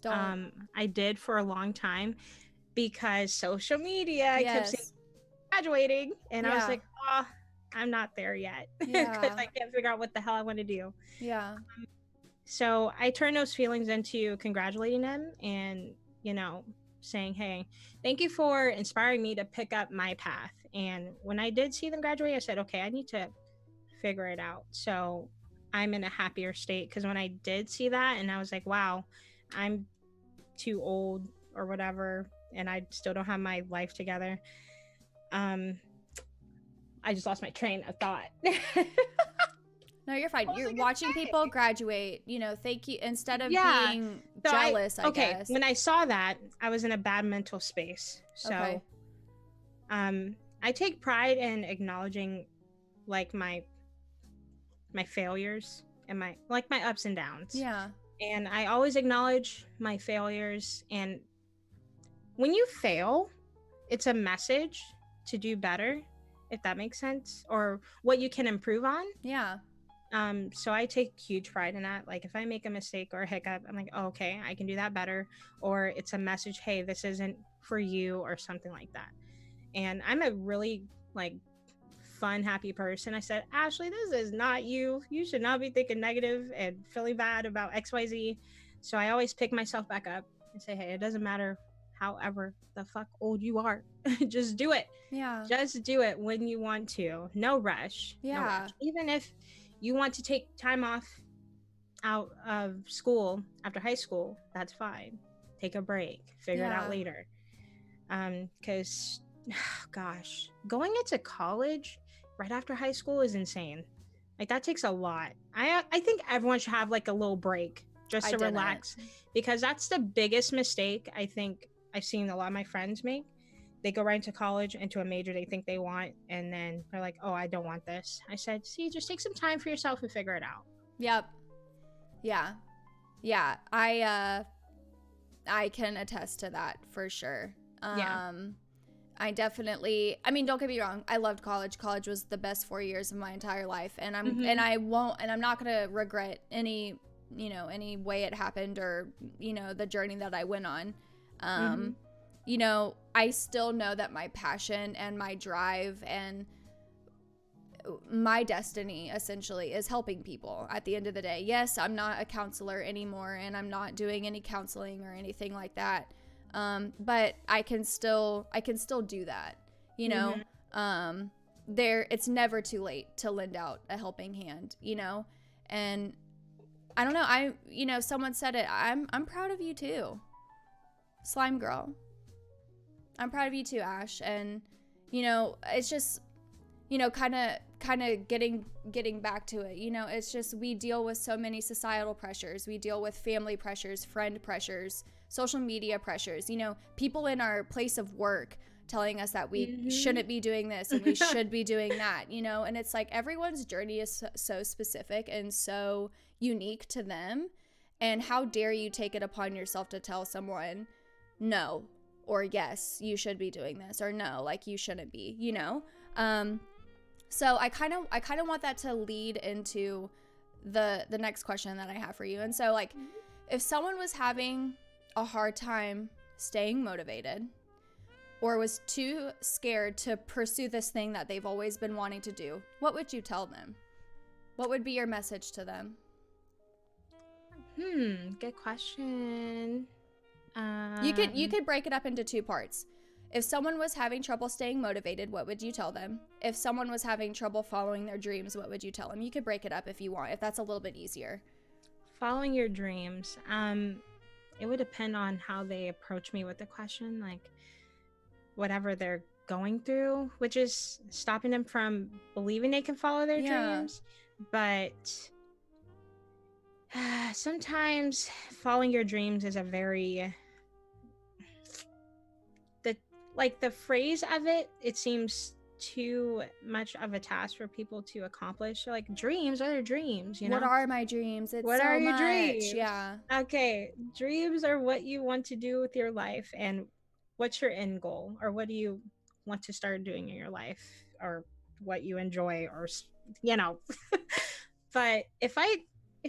I did for a long time because social media kept saying graduating, and I was like, "Oh, I'm not there yet," because I can't figure out what the hell I want to do. Yeah. So I turned those feelings into congratulating them and, you know, saying, "Hey, thank you for inspiring me to pick up my path." And when I did see them graduate, I said, "Okay, I need to figure it out." So I'm in a happier state, because when I did see that and I was like, wow, I'm too old or whatever, and I still don't have my life together. I just lost my train of thought. No, you're fine. You're watching people graduate, you know, thank you, instead of being jealous, I guess. When I saw that, I was in a bad mental space. So I take pride in acknowledging like my failures and my ups and downs. Yeah. And I always acknowledge my failures. And when you fail, it's a message to do better, if that makes sense, or what you can improve on. Yeah. So I take huge pride in that. Like if I make a mistake or a hiccup, I'm like, oh, okay, I can do that better. Or it's a message, hey, this isn't for you, or something like that. And I'm a really like fun, happy person. I said, "Ashley, this is not you. You should not be thinking negative and feeling bad about XYZ." So I always pick myself back up and say, hey, it doesn't matter however the fuck old you are. Just do it. Yeah. Just do it when you want to. No rush. Yeah. No rush. Even if you want to take time off out of school after high school, that's fine. Take a break. Figure it out later. Because gosh, going into college right after high school is insane. Like that takes a lot. I think everyone should have like a little break just to relax, because that's the biggest mistake I think I've seen a lot of my friends make. They go right into college, into a major they think they want, and then they're like, oh, I don't want this. I said, see, just take some time for yourself and figure it out. Yep. Yeah. I can attest to that for sure. I definitely, I mean, don't get me wrong, I loved college. College was the best 4 years of my entire life, and I'm not gonna regret any way it happened, or the journey that I went on. I still know that my passion and my drive and my destiny essentially is helping people at the end of the day. Yes, I'm not a counselor anymore, and I'm not doing any counseling or anything like that. But I can still do that, it's never too late to lend out a helping hand, and I don't know. Someone said it. I'm proud of you too. Slime girl. I'm proud of you too, Ash. And, it's just, kind of getting back to it. It's just, we deal with so many societal pressures. We deal with family pressures, friend pressures, social media pressures, people in our place of work telling us that we shouldn't be doing this and we should be doing that, and it's like everyone's journey is so specific and so unique to them. And how dare you take it upon yourself to tell someone no, or yes, you should be doing this, or no, like you shouldn't be, so I kind of want that to lead into the next question that I have for you. And so, like, if someone was having a hard time staying motivated, or was too scared to pursue this thing that they've always been wanting to do, what would you tell them? What would be your message to them? Good question. You could break it up into two parts. If someone was having trouble staying motivated, what would you tell them? If someone was having trouble following their dreams, what would you tell them? You could break it up if you want, if that's a little bit easier. Following your dreams. It would depend on how they approach me with the question, like whatever they're going through, which is stopping them from believing they can follow their dreams. But sometimes following your dreams is a very, the phrase of it seems too much of a task for people to accomplish. Like, dreams are their dreams, What are my dreams? It's what so are your much. dreams? Yeah. Okay, dreams are what you want to do with your life, and what's your end goal, or what do you want to start doing in your life, or what you enjoy, or But if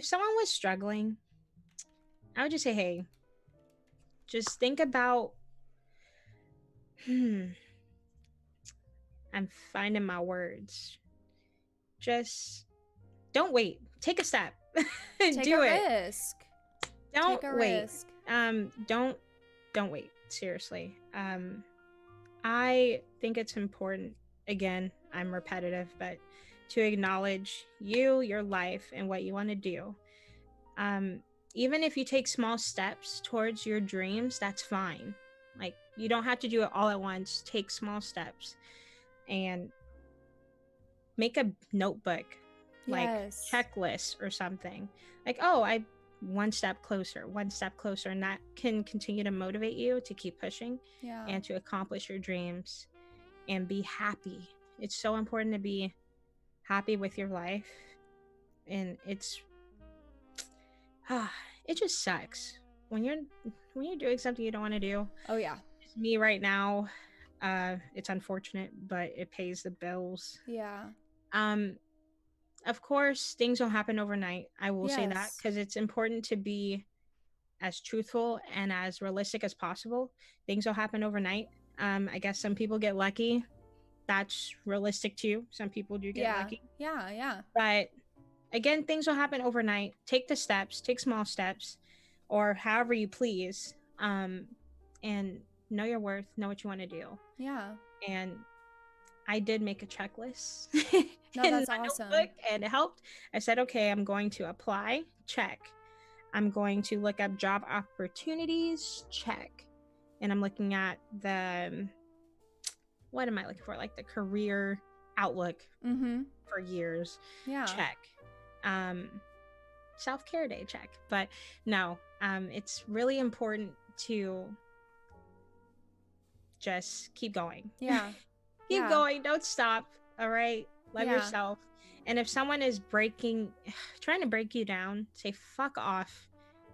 someone was struggling, I would just say, hey, just think about I'm finding my words. Just don't wait. Take a step. Take Do a it. risk. Don't Take a wait. risk. Don't wait. Seriously. I think it's important, again, I'm repetitive, but to acknowledge your life, and what you want to do. Even if you take small steps towards your dreams, that's fine. Like, you don't have to do it all at once. Take small steps and make a notebook, like checklist or something. Like, oh, I one step closer, and that can continue to motivate you to keep pushing and to accomplish your dreams and be happy. It's so important to be happy with your life, and it just sucks when you're doing something you don't want to do. Oh yeah. It's me right now. It's unfortunate, but it pays the bills. Yeah. Of course, things don't happen overnight. I will say that, because it's important to be as truthful and as realistic as possible. Things will happen overnight. I guess some people get lucky. That's realistic too. Some people do get lucky. Yeah. But again, things will happen overnight. Take the steps, take small steps, or however you please. And know your worth, know what you want to do. Yeah. And I did make a checklist. No, that's awesome. And it helped. I said, okay, I'm going to apply, check. I'm going to look up job opportunities, check. And I'm looking at what am I looking for? Like the career outlook for years. Yeah. Check. Self-care day, check. But no, it's really important to just keep going. Yeah. Keep going. Don't stop. All right. Love yourself. And if someone is trying to break you down, say, fuck off.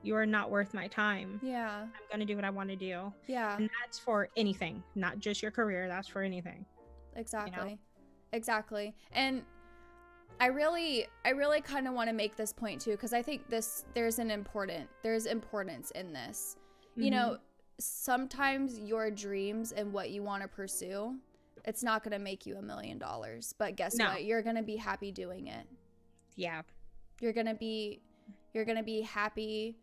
You are not worth my time. Yeah. I'm going to do what I want to do. Yeah. And that's for anything, not just your career. That's for anything. Exactly. Exactly. And I really kind of want to make this point too, because I think there's importance in this. Sometimes your dreams and what you want to pursue, it's not going to make you $1 million, but guess what? You're going to be happy doing it. Yeah. You're going to be happy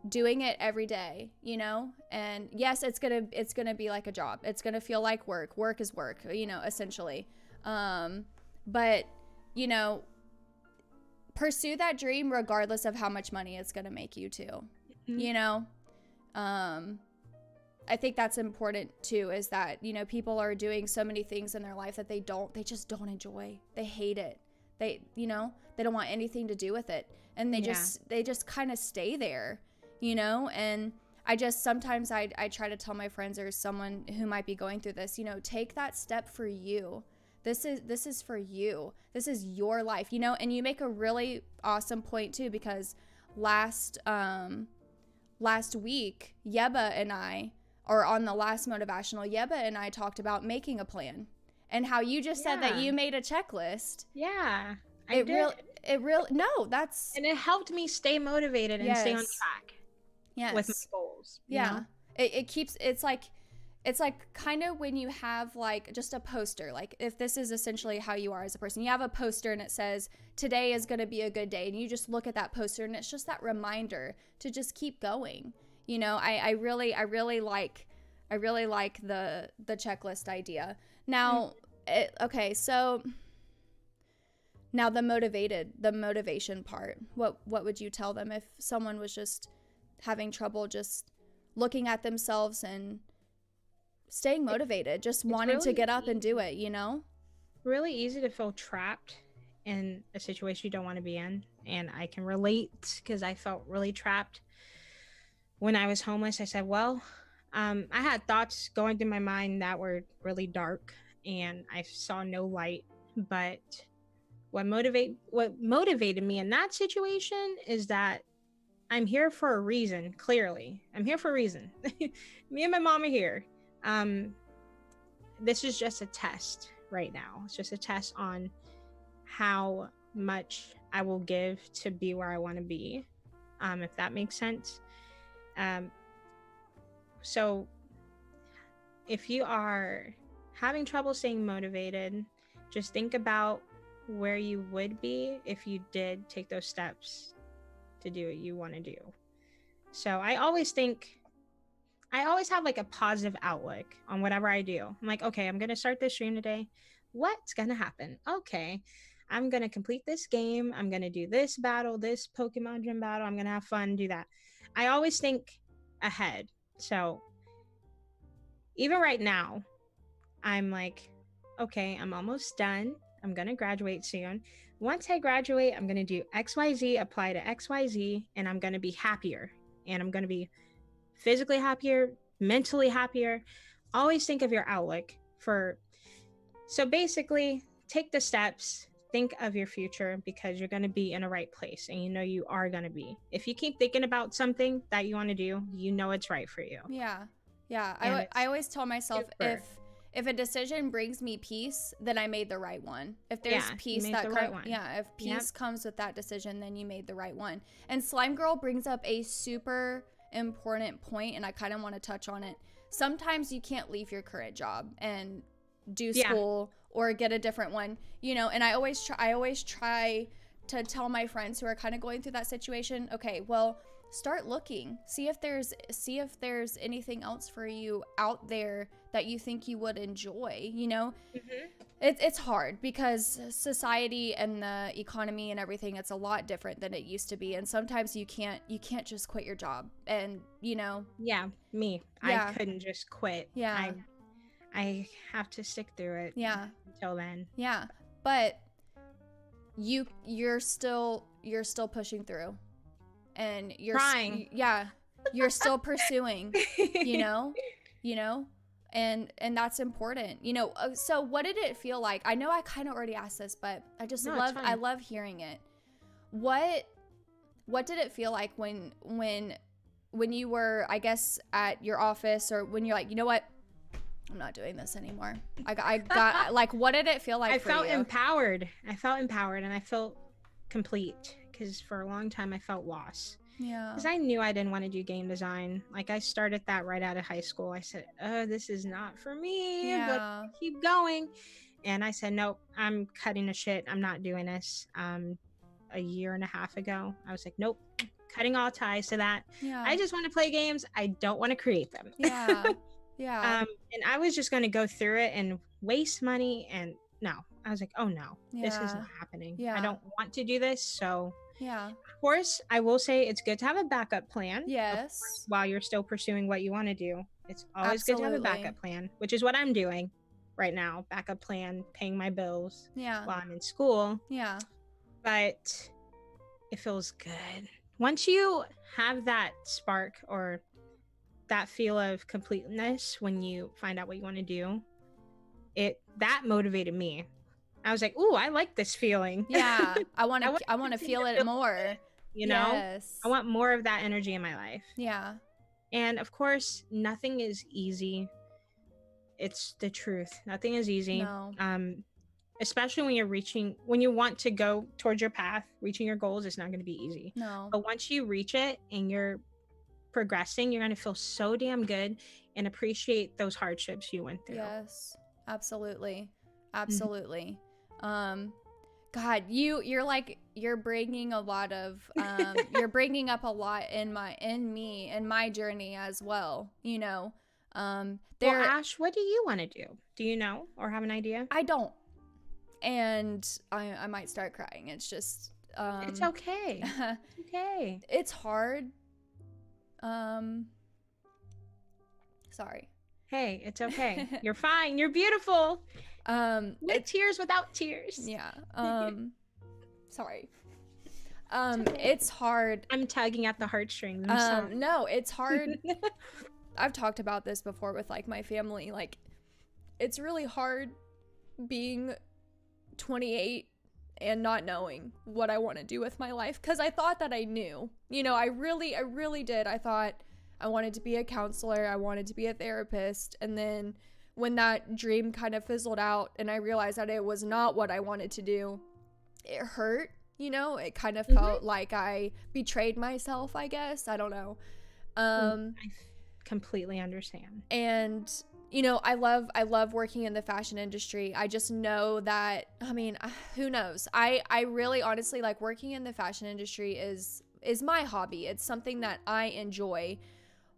doing it every day, and yes, it's going to be like a job. It's going to feel like work. Work is work, essentially. But pursue that dream regardless of how much money it's going to make you too. Mhm. You know, I think that's important too, is that, you know, people are doing so many things in their life that they just don't enjoy. They hate it. They, you know, they don't want anything to do with it. And they just kind of stay there, you know? And sometimes I try to tell my friends or someone who might be going through this, you know, take that step for you. This is for you. This is your life, you know? And you make a really awesome point too, because last week, Yeba and I, or on the last Motivational, Yeba and I talked about making a plan, and how you just said that you made a checklist. Yeah, I did. And it helped me stay motivated and stay on track. Yes. With my goals. Yeah. It's like kind of when you have like just a poster, like if this is essentially how you are as a person, you have a poster and it says, today is going to be a good day. And you just look at that poster and it's just that reminder to just keep going. You know, I really like the checklist idea. Now, so now the motivation part, what would you tell them if someone was just having trouble just looking at themselves and staying motivated, just wanting to get up and do it, you know? Really easy to feel trapped in a situation you don't want to be in. And I can relate, because I felt really trapped when I was homeless. I said, well, I had thoughts going through my mind that were really dark, and I saw no light. But what motivated me in that situation is that I'm here for a reason. Clearly, I'm here for a reason. Me and my mom are here. This is just a test right now. It's just a test on how much I will give to be where I want to be, if that makes sense. So if you are having trouble staying motivated, just think about where you would be if you did take those steps to do what you want to do. So I always have like a positive outlook on whatever I do. I'm like, okay, I'm going to start this stream today. What's going to happen? Okay, I'm going to complete this game. I'm going to do this battle, this Pokemon gym battle. I'm going to have fun, do that. I always think ahead. So even right now, I'm like, okay, I'm almost done. I'm going to graduate soon. Once I graduate, I'm going to do XYZ, apply to XYZ, and I'm going to be happier. And I'm going to be physically happier, mentally happier. Always think of your outlook so basically take the steps, think of your future, because you're going to be in a right place, and you know you are going to be. If you keep thinking about something that you want to do, you know it's right for you. Yeah. I always tell myself, if a decision brings me peace, then I made the right one. If there's peace if peace comes with that decision, then you made the right one. And Slime Girl brings up a super important point, and I kind of want to touch on it. Sometimes you can't leave your current job and do school or get a different one, you know. And I always try to tell my friends who are kind of going through that situation, okay, well, start looking, see if there's anything else for you out there that you think you would enjoy, you know. It's hard because society and the economy and everything, it's a lot different than it used to be, and sometimes you can't just quit your job, and you know. I couldn't just quit. I have to stick through it until then. But you're still pushing through, and you're trying. You're still pursuing, you know, and that's important, you know. So what did it feel like? I know I kind of already asked this, but I love hearing it. What did it feel like when you were, I guess, at your office, or when you're like, you know what, I'm not doing this anymore. I got like, what did it feel like? I felt empowered, and I felt complete, because for a long time I felt lost. Because I knew I didn't want to do game design. Like, I started that right out of high school. I said, oh, this is not for me, but I keep going. And I said, nope, I'm cutting the shit. I'm not doing this. A year and a half ago, I was like, nope, cutting all ties to that. I just want to play games. I don't want to create them. And I was just going to go through it and waste money. And no, I was like, oh no, this is Yeah. not happening. Yeah. I don't want to do this. So Yeah. of course, I will say it's good to have a backup plan. Of Yes. course, while you're still pursuing what you want to do, it's always good to have a Absolutely. backup plan, which is what I'm doing right now. Backup plan, paying my bills Yeah. while I'm in school. Yeah. But it feels good. Once you have that spark or that feel of completeness when you find out what you want to do, that motivated me. I was like, ooh, I like this feeling. Yeah. I want I to continue feel to it feel more. good, you know? Yes. I want more of that energy in my life. Yeah. And of course, nothing is easy. It's the truth. Nothing is easy. No. Especially when you want to go towards your path, reaching your goals, it's not going to be easy. No. But once you reach it and you're progressing, you're going to feel so damn good and appreciate those hardships you went through. Yes. Absolutely. Absolutely. God, you're bringing a lot of you're bringing up a lot in my journey as well, you know. Well, Ash, what do you want to do? Do you know or have an idea? I don't, and I might start crying. It's just it's okay. It's okay. It's hard. Sorry. Hey, it's okay. You're fine. You're beautiful. With tears, without tears. Yeah. Sorry. It's hard. I'm tugging at the heartstrings. I'm sorry. No, it's hard. I've talked about this before with like my family. Like, it's really hard being 28 and not knowing what I want to do with my life, because I thought that I knew. You know, I really did. I thought I wanted to be a counselor. I wanted to be a therapist. And then when that dream kind of fizzled out and I realized that it was not what I wanted to do, it hurt. You know, it kind of felt like I betrayed myself, I guess. I don't know. I completely understand. And you know, I love working in the fashion industry. I just know that, I mean, who knows? I really honestly, like, working in the fashion industry is my hobby. It's something that I enjoy.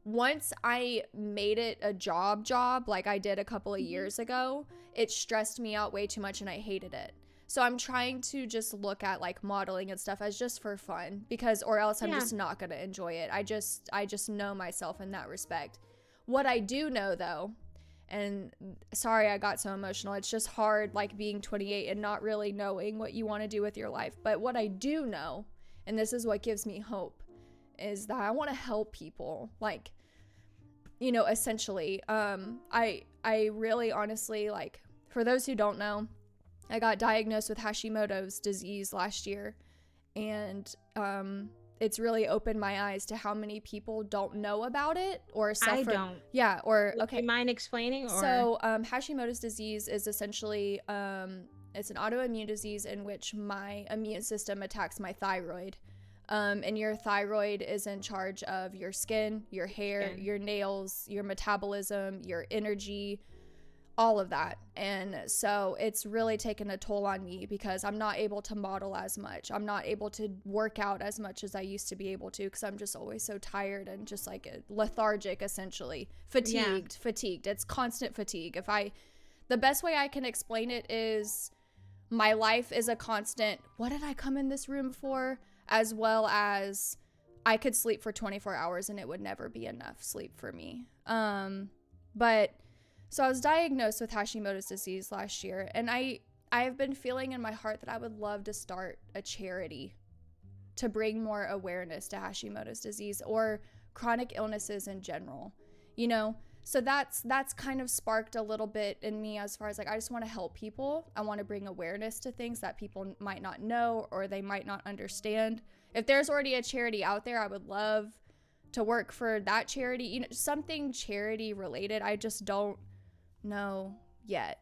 Once I made it a job like I did a couple of years ago, it stressed me out way too much and I hated it. So I'm trying to just look at like modeling and stuff as just for fun, because or else I'm just not going to enjoy it. I just know myself in that respect. What I do know though, and sorry I got so emotional, it's just hard like being 28 and not really knowing what you want to do with your life. But what I do know, and this is what gives me hope, is that I want to help people. Like, you know, essentially, I really honestly, like, for those who don't know, I got diagnosed with Hashimoto's disease last year, and it's really opened my eyes to how many people don't know about it or suffer. I don't. Yeah, or okay. Do you mind explaining? Or? So Hashimoto's disease is essentially it's an autoimmune disease in which my immune system attacks my thyroid. And your thyroid is in charge of your skin, your hair, your nails, your metabolism, your energy, all of that. And so it's really taken a toll on me because I'm not able to model as much. I'm not able to work out as much as I used to be able to, because I'm just always so tired and just like lethargic, essentially. Fatigued. It's constant fatigue. The best way I can explain it is my life is a constant, what did I come in this room for? As well as I could sleep for 24 hours and it would never be enough sleep for me. But so I was diagnosed with Hashimoto's disease last year, and I have been feeling in my heart that I would love to start a charity to bring more awareness to Hashimoto's disease or chronic illnesses in general, you know? So that's kind of sparked a little bit in me as far as like, I just want to help people. I want to bring awareness to things that people might not know or they might not understand. If there's already a charity out there, I would love to work for that charity, you know, something charity related. I just don't know yet.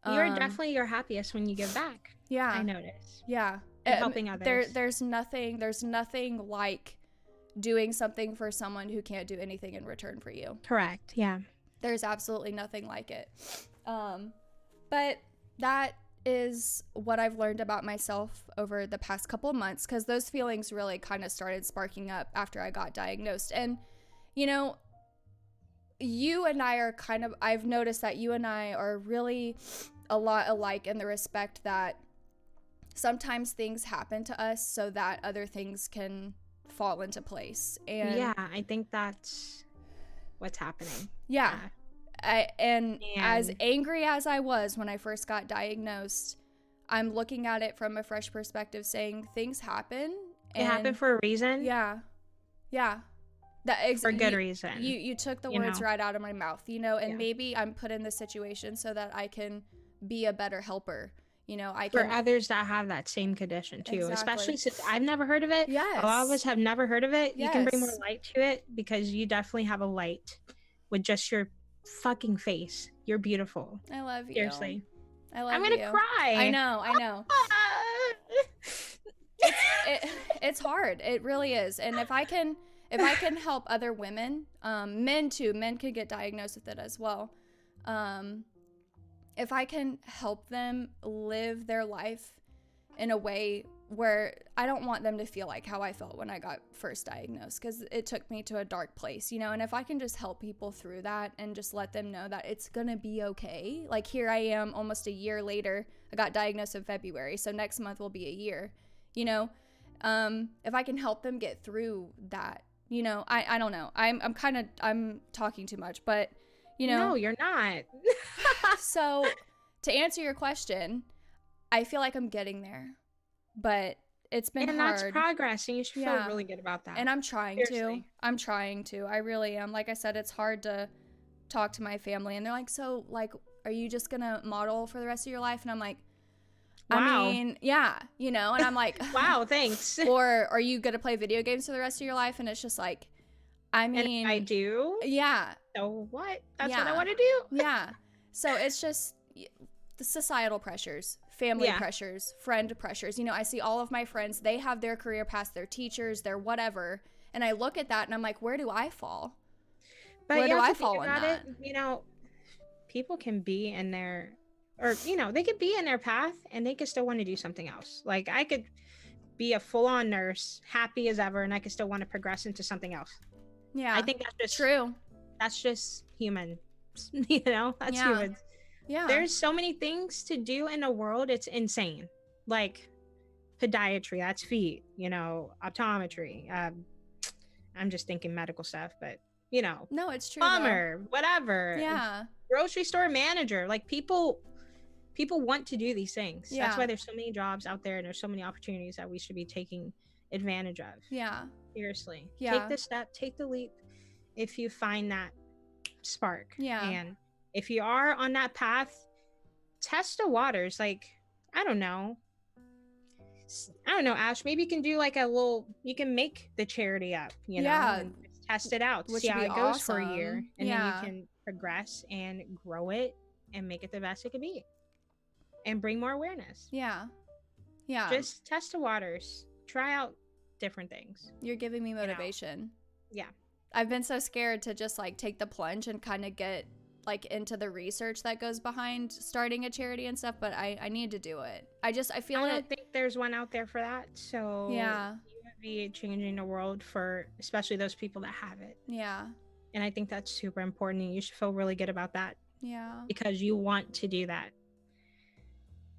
You're definitely your happiest when you give back. Yeah. I notice. Yeah. Helping others. There's nothing like doing something for someone who can't do anything in return for you. Correct. Yeah. There's absolutely nothing like it. But that is what I've learned about myself over the past couple of months, because those feelings really kind of started sparking up after I got diagnosed. And, you know, you and I are I've noticed that you and I are really a lot alike in the respect that sometimes things happen to us so that other things can fall into place. And yeah, I think that's what's happening. yeah. And as And angry as I was when I first got diagnosed, I'm looking at it from a fresh perspective, saying things happen. it happened for a reason. Yeah. Yeah. For good reason. You took the you words know? right out of my mouth, you know, and Yeah. maybe I'm put in this situation so that I can be a better helper. You know, I For can. others that have that same condition too, Exactly. especially since I've never heard of it. Yes. A lot of us have never heard of it. You can bring more Yes. light to it because you definitely have a light with just your fucking face. You're beautiful. I love you. Seriously. I love I'm you. gonna cry. I know. It's hard. It really is. And if I can help other women, men too, men could get diagnosed with it as well. If I can help them live their life in a way where I don't want them to feel like how I felt when I got first diagnosed, because it took me to a dark place, you know, and if I can just help people through that and just let them know that it's gonna be okay. Like here I am almost a year later. I got diagnosed in February, so next month will be a year, you know. If I can help them get through that, you know, I don't know. I'm talking too much, but you know. No, you're not. So to answer your question, I feel like I'm getting there, but it's been and hard. That's progress, and you should Yeah. feel really good about that. And I'm trying Seriously. to. I really am. Like I said, it's hard to talk to my family, and they're like, so, like, are you just gonna model for the rest of your life? And I'm like, Wow. I mean, yeah, you know, and I'm like, Wow, thanks. or are you gonna play video games for the rest of your life? And it's just like, I mean, and I do. Yeah. So what? That's what Yeah. I want to do. Yeah. So it's just the societal pressures, family Yeah. pressures, friend pressures. You know, I see all of my friends, they have their career paths, their teachers, their whatever. And I look at that and I'm like, where do I fall? But Where you do have I to think fall in about that? it. You know, people can be in their, or you know, they could be in their path and they could still want to do something else. Like I could be a full-on nurse, happy as ever, and I could still want to progress into something else. Yeah. I think that's just true. That's just human. You know, that's Yeah. humans. Yeah. There's so many things to do in the world. It's insane. Like podiatry, that's feet, you know, optometry. I'm just thinking medical stuff, but you know, No, it's true. plumber, whatever. Yeah. Grocery store manager. Like people want to do these things. Yeah. That's why there's so many jobs out there and there's so many opportunities that we should be taking advantage of. Yeah. Seriously. Yeah. Take the step, take the leap if you find that spark. Yeah. And if you are on that path, test the waters. Like, I don't know, Ash, maybe you can do like you can make the charity up, you know, and just test it out, Which see would how be it goes for a awesome. year. And Yeah. then you can progress and grow it and make it the best it could be and bring more awareness. Yeah. Yeah. Just test the waters, try out different things. You're giving me motivation. Yeah. I've been so scared to just like take the plunge and kind of get like into the research that goes behind starting a charity and stuff, but I need to do it. I feel I don't think there's one out there for that. So Yeah. you would be changing the world for especially those people that have it. Yeah. And I think that's super important and you should feel really good about that Yeah. because you want to do that.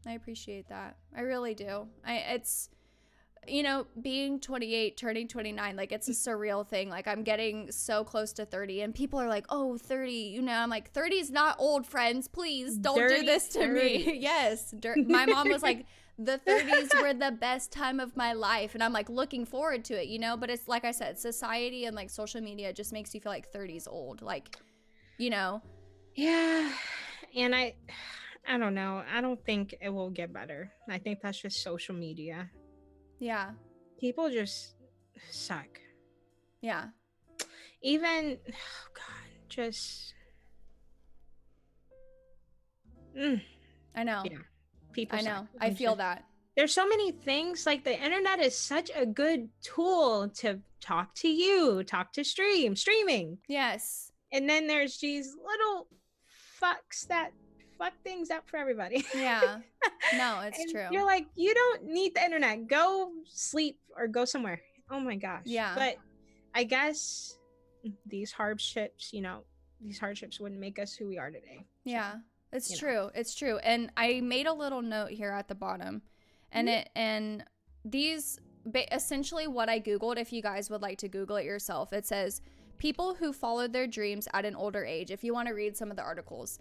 I appreciate that. I really do. It's, you know, being 28, turning 29, like it's a surreal thing. Like I'm getting so close to 30 and people are like, oh, 30, you know, I'm like, 30 is not old, friends. Please don't Dirty do this to 30s. me. Yes. My mom was like, the 30s were the best time of my life. And I'm like looking forward to it, you know, but it's like I said, society and like social media just makes you feel like 30 is old. Like, you know. Yeah. And I don't know. I don't think it will get better. I think that's just social media. Yeah. People just suck. Yeah. Even, oh God, just. I know. Yeah. People I know. suck. I feel that. There's so many things. Like the internet is such a good tool to talk to you, talk to streaming. Yes. And then there's these little fucks that fuck things up for everybody. Yeah. No, it's And true. You're like, you don't need the internet. Go sleep or go somewhere. Oh my gosh. Yeah. But I guess these hardships wouldn't make us who we are today. Yeah. It's true. It's true. And I made a little note here at the bottom, and these essentially what I Googled, if you guys would like to Google it yourself, it says people who followed their dreams at an older age. If you want to read some of the articles,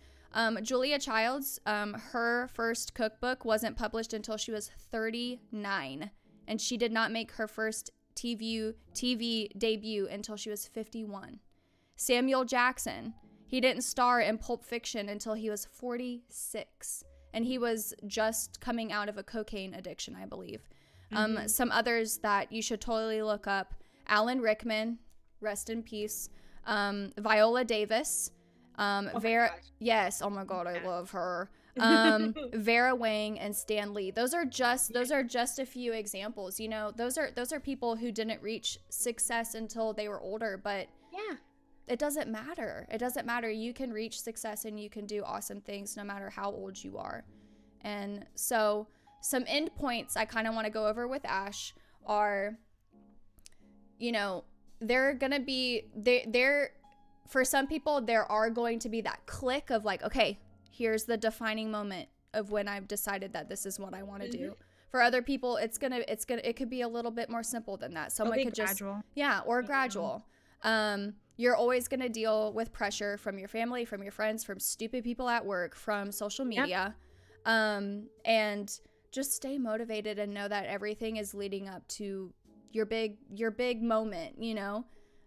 Julia Childs, her first cookbook wasn't published until she was 39, and she did not make her first TV debut until she was 51. Samuel Jackson, he didn't star in Pulp Fiction until he was 46, and he was just coming out of a cocaine addiction, I believe. Some others that you should totally look up: Alan Rickman, rest in peace. Viola Davis, Vera. Yes, oh my God, I love her. Vera Wang and Stan Lee. Those are just a few examples. You know, those are people who didn't reach success until they were older, but yeah, it doesn't matter. It doesn't matter. You can reach success and you can do awesome things no matter how old you are. And so some end points I kind of want to go over with Ash are, you know, they're going to be, for some people, there are going to be that click of like, okay, here's the defining moment of when I've decided that this is what I want to do. For other people, it could be a little bit more simple than that. Someone could gradual. Gradual. You're always going to deal with pressure from your family, from your friends, from stupid people at work, from social media. And just stay motivated and know that everything is leading up to your big moment, you know,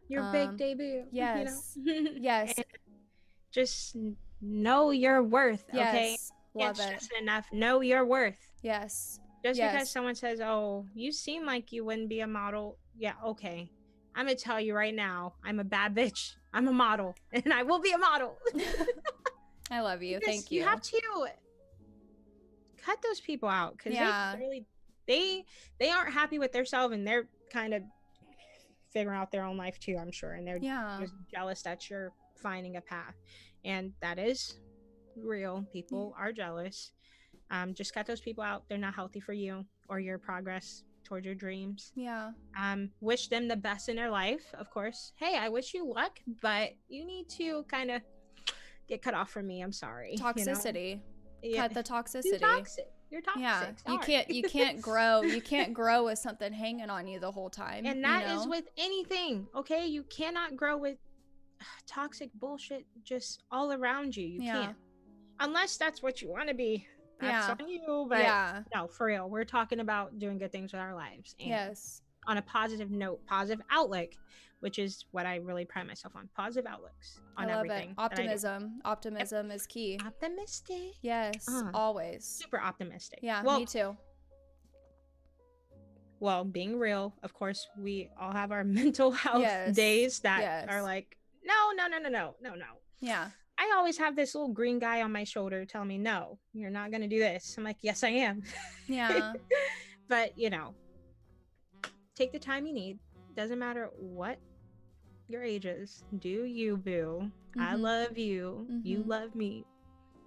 your big debut. Yes. You know? Yes. And just know your worth. Yes. Okay. Love it's it. just enough. Know your worth. Yes. Just because someone says, oh, you seem like you wouldn't be a model. Yeah. Okay. I'm going to tell you right now, I'm a bad bitch. I'm a model and I will be a model. I love you. Thank you. You have to cut those people out because they aren't happy with themselves and they're kind of figuring out their own life too, I'm sure. And they're just jealous that you're finding a path. And that is real. People are jealous. Just cut those people out. They're not healthy for you or your progress towards your dreams. Yeah. Wish them the best in their life, of course. Hey, I wish you luck, but you need to kind of get cut off from me. I'm sorry. Toxicity. You know? Cut the toxicity. You're toxic. Yeah. Sorry. You can't grow. You can't grow with something hanging on you the whole time. And that is with anything. Okay. You cannot grow with toxic bullshit just all around you. You can't. Unless that's what you want to be. That's on you. But no, for real. We're talking about doing good things with our lives. And on a positive note, positive outlook, which is what I really pride myself on. Positive outlooks on everything. Optimism is key. Optimistic. Yes, always. Super optimistic. Yeah, me too. Well, being real, of course, we all have our mental health days that are like, no. Yeah. I always have this little green guy on my shoulder telling me, no, you're not going to do this. I'm like, yes, I am. Yeah. But, you know, take the time you need. Doesn't matter what your age is. Do you, boo. I love you. You love me.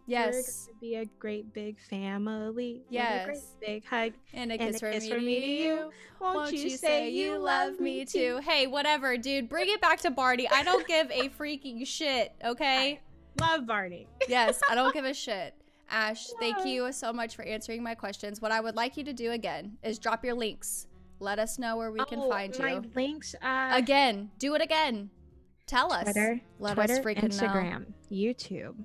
Yes. We're going to be a great big family. Yes. With a great big hug. And a kiss from me to you. Won't you say you love me too? Hey, whatever, dude. Bring it back to Barney. I don't give a freaking shit, okay? Love Barney. Yes, I don't give a shit. Ash, thank you so much for answering my questions. What I would like you to do again is drop your links. Let us know where we can find you. My links. Again. Do it again. Tell us. Twitter, us freaking Instagram, know. YouTube.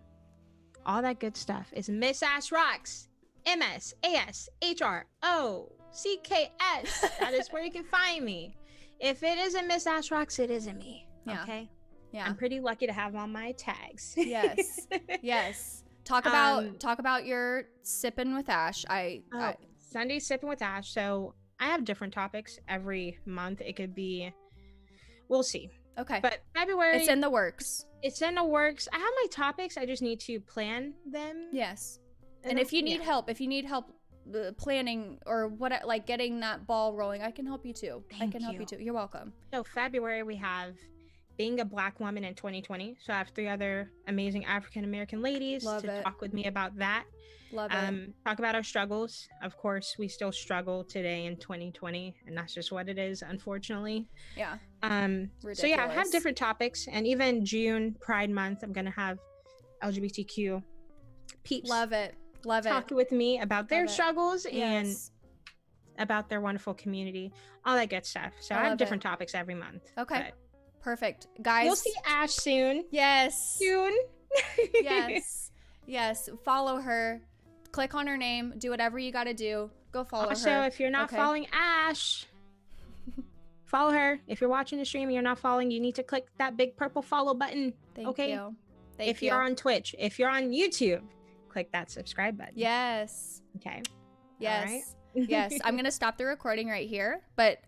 All that good stuff is MsAshRocks. MsAshRocks. That is where you can find me. If it isn't MsAshRocks, it isn't me. Okay? Yeah. I'm pretty lucky to have on my tags. Yes. Yes. Talk about your sipping with Ash. Sunday sipping with Ash. So I have different topics every month. It could be, we'll see. Okay. But February. It's in the works. I have my topics. I just need to plan them. Yes. And if you need help, planning or what, like getting that ball rolling, I can help you too. Thank you. You're welcome. So February we have being a Black woman in 2020. So I have 3 other amazing African American ladies talk with me about that. Love it. Talk about our struggles. Of course, we still struggle today in 2020, and that's just what it is, unfortunately. Yeah. So yeah, I have different topics, and even June Pride Month, I'm gonna have LGBTQ peeps Love it. Love it. talking with me about their Love it. struggles and Yes. about their wonderful community, all that good stuff. So I I have love different it. topics every month. Okay. but Perfect. Guys. you'll see Ash soon. Yes. Soon. Yes. Yes. Follow her. Click on her name. Do whatever you got to do. Go follow Also, her. if you're not Okay. following Ash, follow her. If you're watching the stream and you're not following, you need to click that big purple follow button. Thank okay. you. Thank If you. you're on Twitch, if you're on YouTube, click that subscribe button. Yes. Okay. Yes. All right. Yes. I'm going to stop the recording right here. But